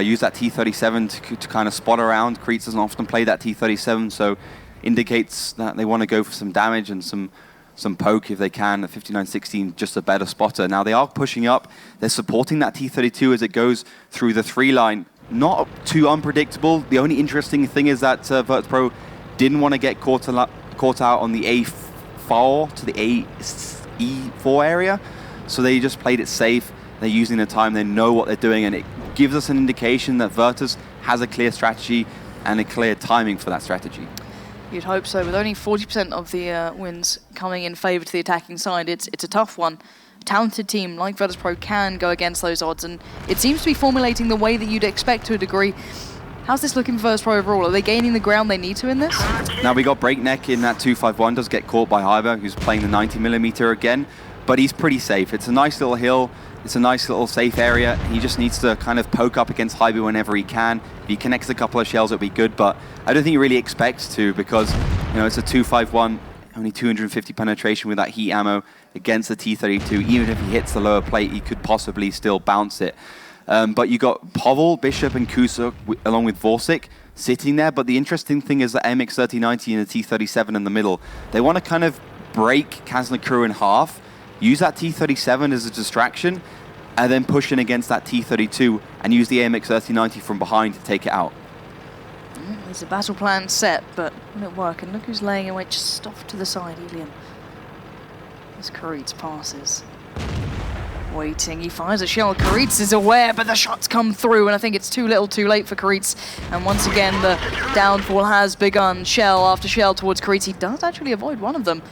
Use that T37 to kind of spot around. Creeds doesn't often play that T37, so indicates that they want to go for some damage and some poke if they can. The 59-16, just a better spotter. Now they are pushing up. They're supporting that T32 as it goes through the 3-line. Not too unpredictable. The only interesting thing is that Virtus.Pro didn't want to get caught out on the A4 to the E4 area, so they just played it safe. They're using the time. They know what they're doing, and it gives us an indication that Virtus has a clear strategy and a clear timing for that strategy. You'd hope so. With only 40% of the wins coming in favour to the attacking side, it's a tough one. A talented team like Virtus.Pro can go against those odds, and it seems to be formulating the way that you'd expect to a degree. How's this looking for Virtus.Pro overall? Are they gaining the ground they need to in this? Now we got Breakneck in that 251, does get caught by Hyber, who's playing the 90mm again, but he's pretty safe. It's a nice little hill. It's a nice little safe area. He just needs to kind of poke up against Hyber whenever he can. If he connects a couple of shells, it'll be good, but I don't think he really expects to because, you know, it's a 251, only 250 penetration with that heat ammo against the T32. Even if he hits the lower plate, he could possibly still bounce it. But you got Povel, Bishop, and Kusuk along with Vorsic sitting there, but the interesting thing is that MX-3090 and the T37 in the middle, they want to kind of break Kazna crew in half, use that T37 as a distraction, and then push in against that T32 and use the AMX-3090 from behind to take it out. There's a battle plan set, but will it work? And look who's laying away just off to the side, Elian. As Karitz passes. Waiting, he fires a shell. Karitz is aware, but the shots come through, and I think it's too little too late for Karitz. And once again, the downfall has begun. Shell after shell towards Karitz. He does actually avoid one of them.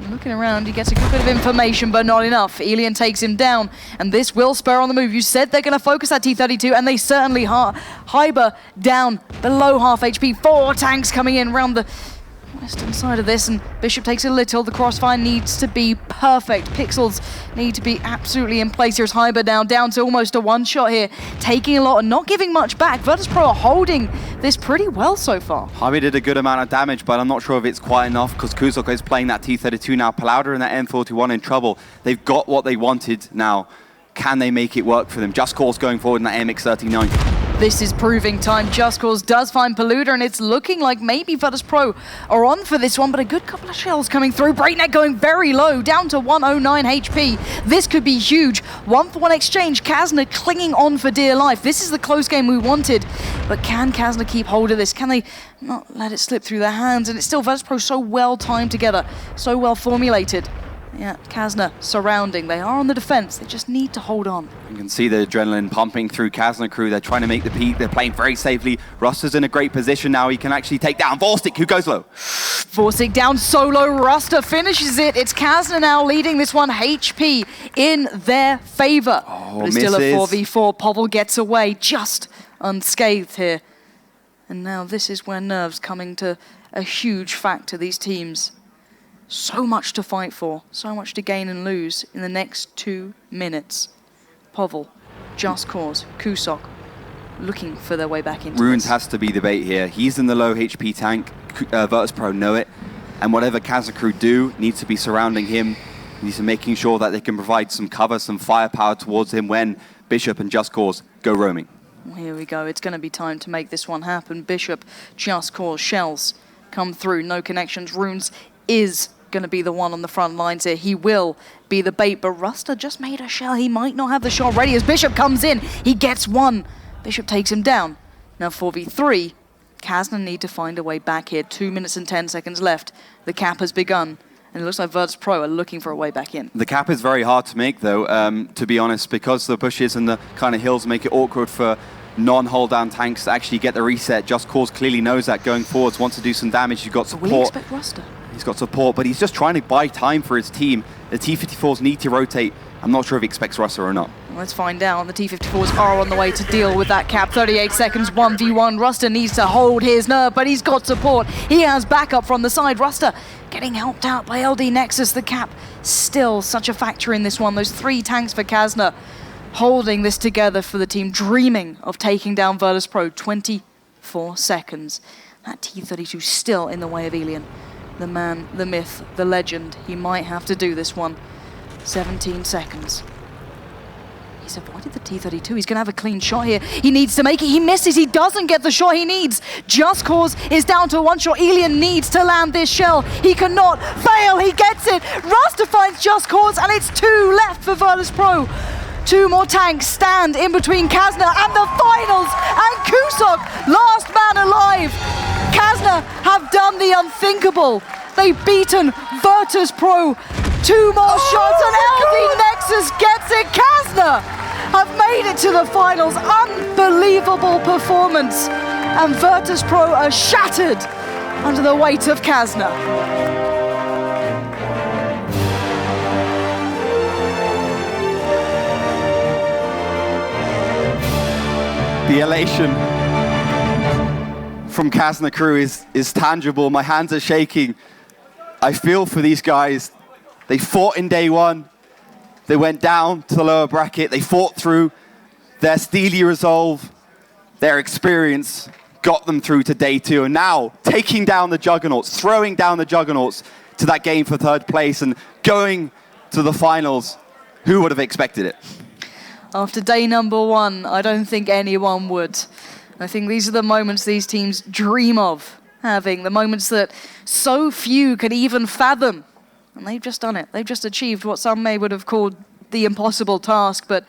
Looking around, he gets a good bit of information, but not enough. Elian takes him down, and this will spur on the move. You said they're going to focus that T32, and they certainly are. Hyber down below half HP. 4 tanks coming in around the western side of this, and Bishop takes a little. The crossfire needs to be perfect. Pixels need to be absolutely in place. Here's Hyber down to almost a one-shot here, taking a lot and not giving much back. Virtus.Pro are holding this pretty well so far. Hyber did a good amount of damage, but I'm not sure if it's quite enough because Kusok is playing that T32 now. Palauder and that M41 in trouble. They've got what they wanted now. Can they make it work for them? Just Cause going forward in that MX-39. This is proving time. Just Cause does find Palauder, and it's looking like maybe Virtus.Pro are on for this one, but a good couple of shells coming through. Breakneck going very low, down to 109 HP. This could be huge. 1-for-1 exchange. Kasna clinging on for dear life. This is the close game we wanted, but can Kasna keep hold of this? Can they not let it slip through their hands? And it's still Virtus.Pro so well timed together, so well formulated. Yeah, Kasna surrounding. They are on the defense. They just need to hold on. You can see the adrenaline pumping through Kazna crew. They're trying to make the peak. They're playing very safely. Ruster's in a great position now. He can actually take down Vorsic, who goes low. Vorsic down solo. Ruster finishes it. It's Kasna now leading this one. HP in their favor. Oh, but it's still a 4v4. Povel gets away just unscathed here. And now this is where nerves coming to a huge factor, these teams. So much to fight for, so much to gain and lose in the next 2 minutes. Povel, Just Cause, Kusok, looking for their way back into Runes this. has to be the bait here. He's in the low HP tank. Virtus.Pro know it. And whatever Kazna crew do needs to be surrounding him. Needs to be making sure that they can provide some cover, some firepower towards him when Bishop and Just Cause go roaming. Here we go. It's going to be time to make this one happen. Bishop, Just Cause, shells come through. No connections. Runes is going to be the one on the front lines here. He will be the bait, but Ruster just made a shell. He might not have the shot ready as Bishop comes in. He gets one. Bishop takes him down. Now 4v3. Kasna need to find a way back here. 2 minutes and 10 seconds left. The cap has begun. And it looks like Virtus.Pro are looking for a way back in. The cap is very hard to make, though, to be honest, because the bushes and the kind of hills make it awkward for non-hold down tanks to actually get the reset. Just Cause clearly knows that going forwards, wants to do some damage. You've got support. We expect Ruster. He's got support, but he's just trying to buy time for his team. The T-54s need to rotate. I'm not sure if he expects Ruster or not. Let's find out. The T-54s are on the way to deal with that cap. 38 seconds, 1v1. Ruster needs to hold his nerve, but he's got support. He has backup from the side. Ruster getting helped out by LD Nexus. The cap still such a factor in this one. Those 3 tanks for Kazna holding this together for the team, dreaming of taking down Virtus.Pro. 24 seconds. That T-32 still in the way of Elian. The man, the myth, the legend. He might have to do this one. 17 seconds. He's avoided the T-32. He's going to have a clean shot here. He needs to make it. He misses. He doesn't get the shot he needs. Just Cause is down to 1 shot. Elian needs to land this shell. He cannot fail. He gets it. Ruster finds Just Cause, and it's 2 left for Virtus.Pro. 2 more tanks stand in between Kasna and the finals. And Kusok, last man alive. Kasna have done the unthinkable. They've beaten Virtus.Pro. 2 more shots and LD Nexus gets it. Kasna have made it to the finals. Unbelievable performance. And Virtus.Pro are shattered under the weight of Kasna. The elation from Kasna crew is tangible. My hands are shaking. I feel for these guys. They fought in day 1. They went down to the lower bracket. They fought through. Their steely resolve, their experience got them through to day 2. And now taking down the Juggernauts, throwing down the Juggernauts to that game for 3rd place and going to the finals. Who would have expected it? After day number 1, I don't think anyone would. I think these are the moments these teams dream of having, the moments that so few could even fathom. And they've just done it. They've just achieved what some may would have called the impossible task, but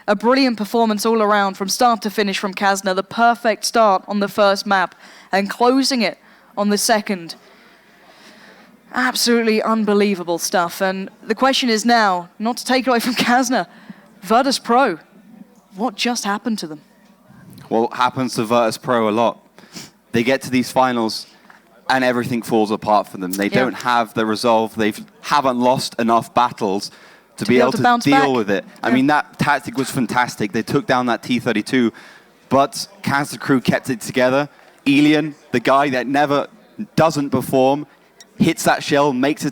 a brilliant performance all around from start to finish from Kasna, the perfect start on the first map and closing it on the second. Absolutely unbelievable stuff. And the question is now, not to take it away from Kasna, Virtus.Pro, what just happened to them? What happens to Virtus.Pro a lot? They get to these finals and everything falls apart for them. They don't have the resolve. They haven't lost enough battles to be able to deal with it. I mean, that tactic was fantastic. They took down that T-32, but Kasna crew kept it together. Elian, the guy that never doesn't perform, hits that shell, manages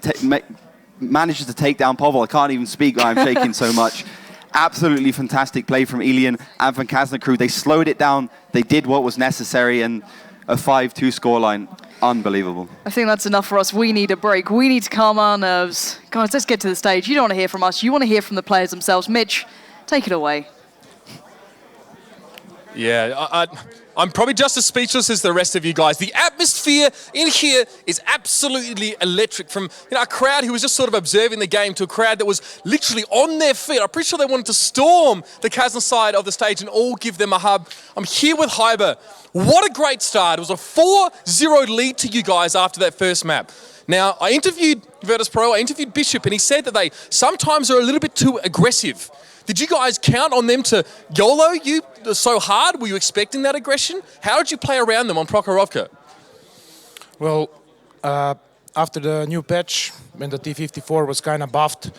to take down Povol. I can't even speak, I'm shaking so much. Absolutely fantastic play from Elian and from Kasna crew. They slowed it down. They did what was necessary, and a 5-2 scoreline. Unbelievable. I think that's enough for us. We need a break. We need to calm our nerves. Guys, let's get to the stage. You don't want to hear from us. You want to hear from the players themselves. Mitch, take it away. Yeah, I'm probably just as speechless as the rest of you guys. The atmosphere in here is absolutely electric. From a crowd who was just sort of observing the game to a crowd that was literally on their feet. I'm pretty sure they wanted to storm the Kasna side of the stage and all give them a hug. I'm here with Hyber. What a great start. It was a 4-0 lead to you guys after that first map. Now, I interviewed Virtus.Pro, I interviewed Bishop, and he said that they sometimes are a little bit too aggressive. Did you guys count on them to YOLO you so hard? Were you expecting that aggression? How did you play around them on Prokhorovka? Well, after the new patch, when the T-54 was kind of buffed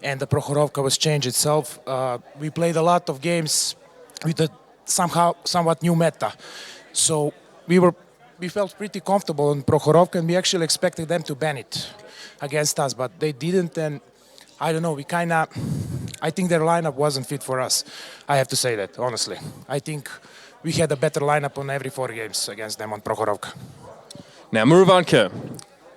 and the Prokhorovka was changed itself, we played a lot of games with a somewhat new meta. So we felt pretty comfortable on Prokhorovka, and we actually expected them to ban it against us, but they didn't, and I don't know, I think their lineup wasn't fit for us. I have to say that, honestly. I think we had a better lineup on every 4 games against them on Prokhorovka. Now, Murovanka,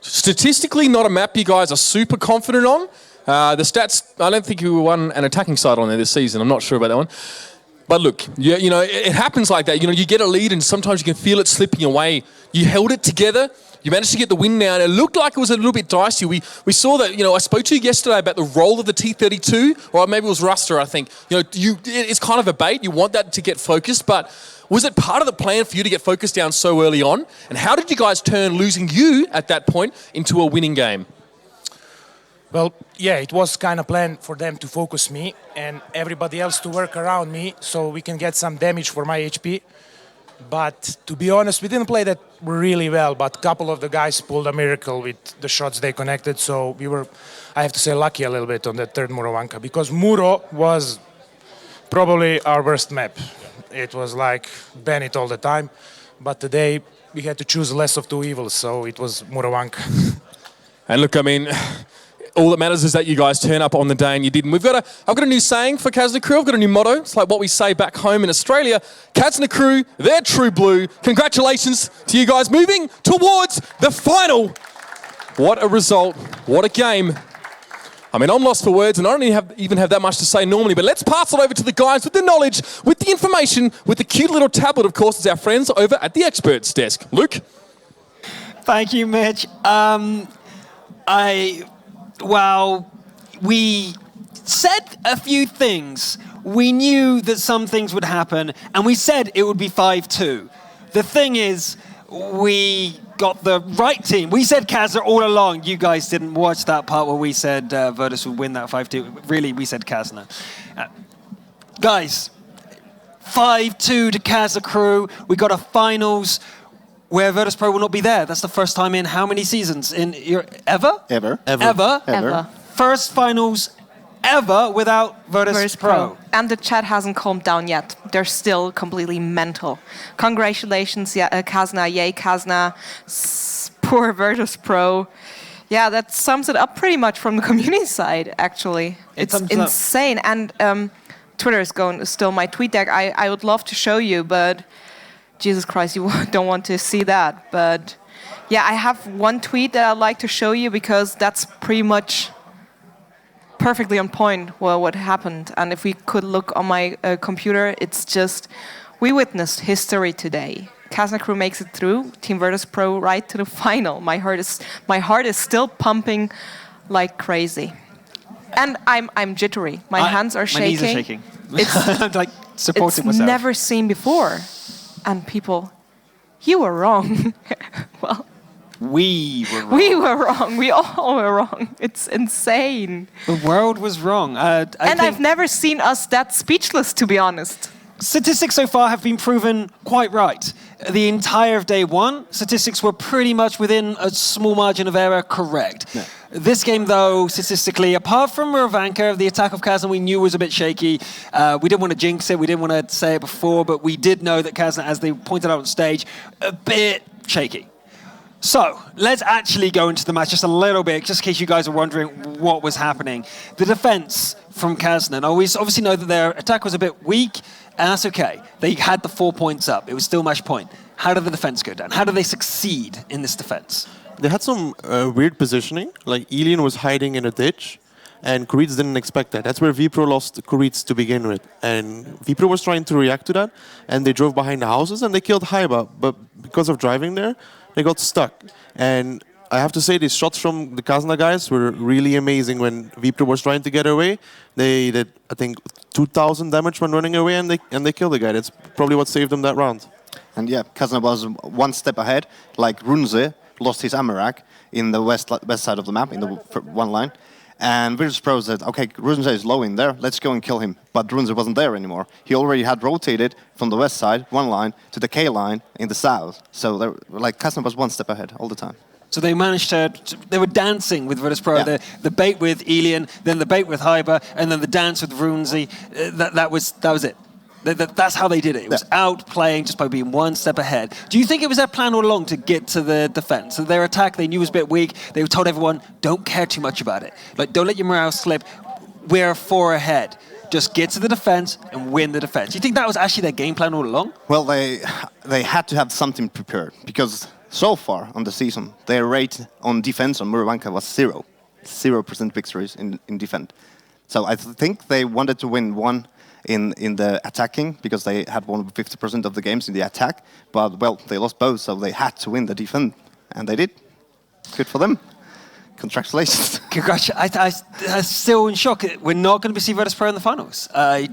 statistically not a map you guys are super confident on. The stats, I don't think you won an attacking side on there this season. I'm not sure about that one. But look, you know, it happens like that. You know, you get a lead and sometimes you can feel it slipping away. You held it together. You managed to get the win now, and it looked like it was a little bit dicey. We saw that, you know, I spoke to you yesterday about the role of the T32, or maybe it was Ruster, I think. You know, it's kind of a bait. You want that to get focused, but was it part of the plan for you to get focused down so early on? And how did you guys turn losing you at that point into a winning game? Well, yeah, it was kind of planned for them to focus me and everybody else to work around me so we can get some damage for my HP. But to be honest, we didn't play that really well, but a couple of the guys pulled a miracle with the shots they connected, so we were, I have to say, lucky a little bit on that third Murovanka, because Muro was probably our worst map. It was like ban it all the time, but today we had to choose less of two evils, so it was Murovanka. And look, I mean, all that matters is that you guys turn up on the day and you didn't. I've got a new saying for Kazna Crew. I've got a new motto. It's like what we say back home in Australia. Kazna Crew, they're true blue. Congratulations to you guys moving towards the final. What a result. What a game. I mean, I'm lost for words and I don't even have that much to say normally, but let's pass it over to the guys with the knowledge, with the information, with the cute little tablet, of course, as our friends over at the experts desk. Luke? Thank you, Mitch. Well, we said a few things. We knew that some things would happen, and we said it would be 5-2. The thing is, we got the right team. We said Kasna all along. You guys didn't watch that part where we said Virtus would win that 5-2. Really, we said Kasna. Guys, 5-2 to Kazna Crew. We got a finals where Virtus.Pro will not be there. That's the first time in how many seasons? Ever? Ever. First finals ever without Virtus.Pro. And the chat hasn't calmed down yet. They're still completely mental. Congratulations, Kazna. Yay, Kazna. Poor Virtus.Pro. Yeah, that sums it up pretty much from the community side, actually. It's insane. And Twitter is still my tweet deck. I would love to show you, but Jesus Christ, you don't want to see that. But yeah, I have one tweet that I'd like to show you because that's pretty much perfectly on point what happened. And if we could look on my computer, it's just, we witnessed history today. Kazna Crew makes it through, Team Virtus.Pro right to the final. My heart is still pumping like crazy. And I'm jittery. My hands are shaking. My knees are shaking. It's like supporting myself. It's never seen before. And people, you were wrong. Well, we were wrong. We were wrong. We all were wrong. It's insane. The world was wrong. I've never seen us that speechless, to be honest. Statistics so far have been proven quite right. The entire of day one, statistics were pretty much within a small margin of error correct. Yeah. This game, though, statistically, apart from Murovanka, the attack of Kazna we knew was a bit shaky. We didn't want to jinx it, we didn't want to say it before, but we did know that Kazna, as they pointed out on stage, a bit shaky. So, let's actually go into the match just a little bit, just in case you guys are wondering what was happening. The defense from Kazna. Now, we obviously know that their attack was a bit weak, and that's okay. They had the 4 points up. It was still match point. How did the defense go down? How did they succeed in this defense? They had some weird positioning. Like, Elian was hiding in a ditch, and Kuric didn't expect that. That's where Vpro lost Kuric to begin with. And Vpro was trying to react to that, and they drove behind the houses, and they killed Haiba. But because of driving there, they got stuck. And I have to say, these shots from the Kazna guys were really amazing. When Vpro was trying to get away, they did, I think, 2,000 damage when running away, and they killed the guy. That's probably what saved them that round. And yeah, Kazna was one step ahead, like Runze lost his Amarak in the west side of the map, in the one line. And Virtus.Pro said, okay, Runze is low in there, let's go and kill him. But Runze wasn't there anymore. He already had rotated from the west side, one line, to the K line in the south. So like Kasna was one step ahead all the time. So they managed they were dancing with Virtus.Pro, yeah. The bait with Elian, then the bait with Haiba, and then the dance with Runze. That was it. That's how they did it. It was outplaying just by being one step ahead. Do you think it was their plan all along to get to the defense? So their attack, they knew was a bit weak. They told everyone, don't care too much about it. Like, don't let your morale slip. We're 4 ahead. Just get to the defense and win the defense. Do you think that was actually their game plan all along? Well, they had to have something prepared, because so far on the season, their rate on defense on Murovanka was 0%. 0% victories in defense. So I think they wanted to win one in the attacking because they had won 50% of the games in the attack. But, well, they lost both, so they had to win the defense. And they did. Good for them. Congratulations. Congratulations. I'm still in shock. We're not going to see Virtus.Pro in the finals. I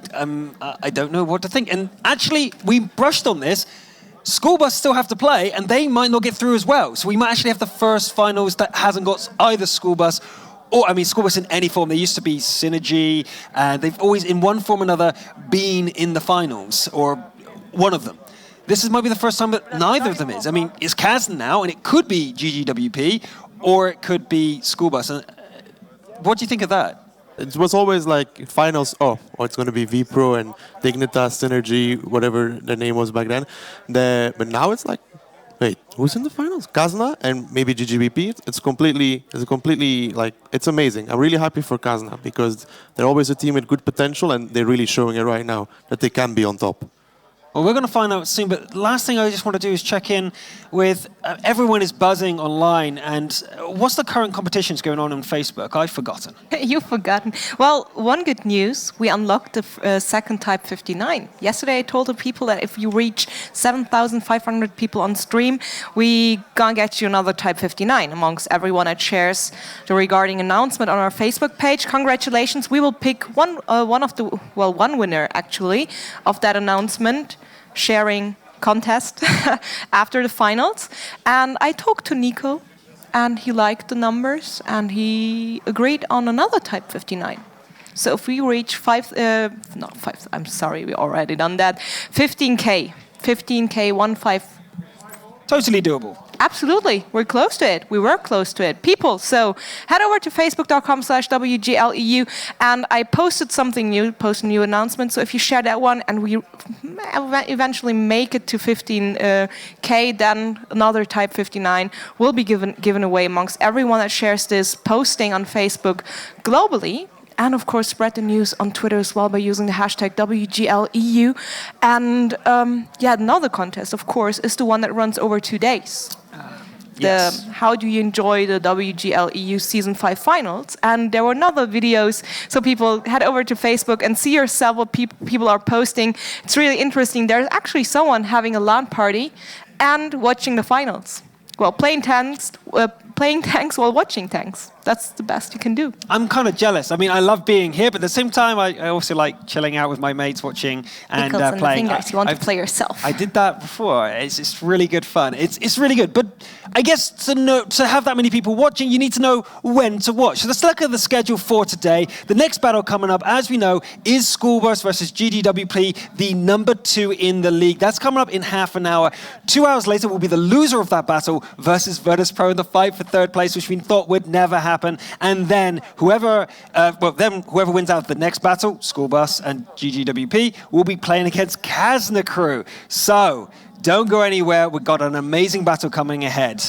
don't know what to think. And actually, we brushed on this. School Bus still have to play, and they might not get through as well. So we might actually have the first finals that hasn't got either School Bus or, School Bus in any form. There used to be Synergy, and they've always, in one form or another, been in the finals, or one of them. This might be the first time that neither of them is. It's Kazna now, and it could be GGWP, or it could be School Bus. And what do you think of that? It was always like finals, it's going to be V-Pro and Dignitas, Synergy, whatever the name was back then. But now it's like, wait, who's in the finals? Kasna and maybe GGBP. It's completely like, it's amazing. I'm really happy for Kasna because they're always a team with good potential and they're really showing it right now that they can be on top. Well, we're going to find out soon, but last thing I just want to do is check in with everyone is buzzing online, and what's the current competitions going on Facebook? I've forgotten. You've forgotten. Well, one good news, we unlocked the second Type 59. Yesterday I told the people that if you reach 7,500 people on stream, we gonna get you another Type 59 amongst everyone that shares the regarding announcement on our Facebook page. Congratulations. We will pick one winner actually of that announcement sharing contest after the finals. And I talked to Nico, and he liked the numbers, and he agreed on another Type 59. So if we reach I'm sorry, we already done that. 15K, 15K. Totally doable. Absolutely, we're close to it. We were close to it. People, so head over to facebook.com/WGLEU, and I posted something new, post a new announcement. So if you share that one and we eventually make it to 15K, then another Type 59 will be given away amongst everyone that shares this posting on Facebook globally. And of course, spread the news on Twitter as well by using the hashtag WGLEU. And another contest, of course, is the one that runs over 2 days. Yes. How do you enjoy the WGLEU Season 5 finals? And there were other videos, so people head over to Facebook and see yourself what people are posting. It's really interesting. There's actually someone having a LAN party and watching the finals. Well, playing tanks while watching tanks. That's the best you can do. I'm kind of jealous. I love being here, but at the same time, I also like chilling out with my mates, watching and playing. You want to play yourself. I did that before. It's really good fun. It's really good. But I guess to have that many people watching, you need to know when to watch. So let's look at the schedule for today. The next battle coming up, as we know, is School Bus versus GGWP, the number 2 in the league. That's coming up in half an hour. 2 hours later will be the loser of that battle versus Virtus.Pro in the fight for third place, which we thought would never happen. And then whoever wins out the next battle, School Bus and GGWP, will be playing against Kazna crew. So don't go anywhere. We've got an amazing battle coming ahead.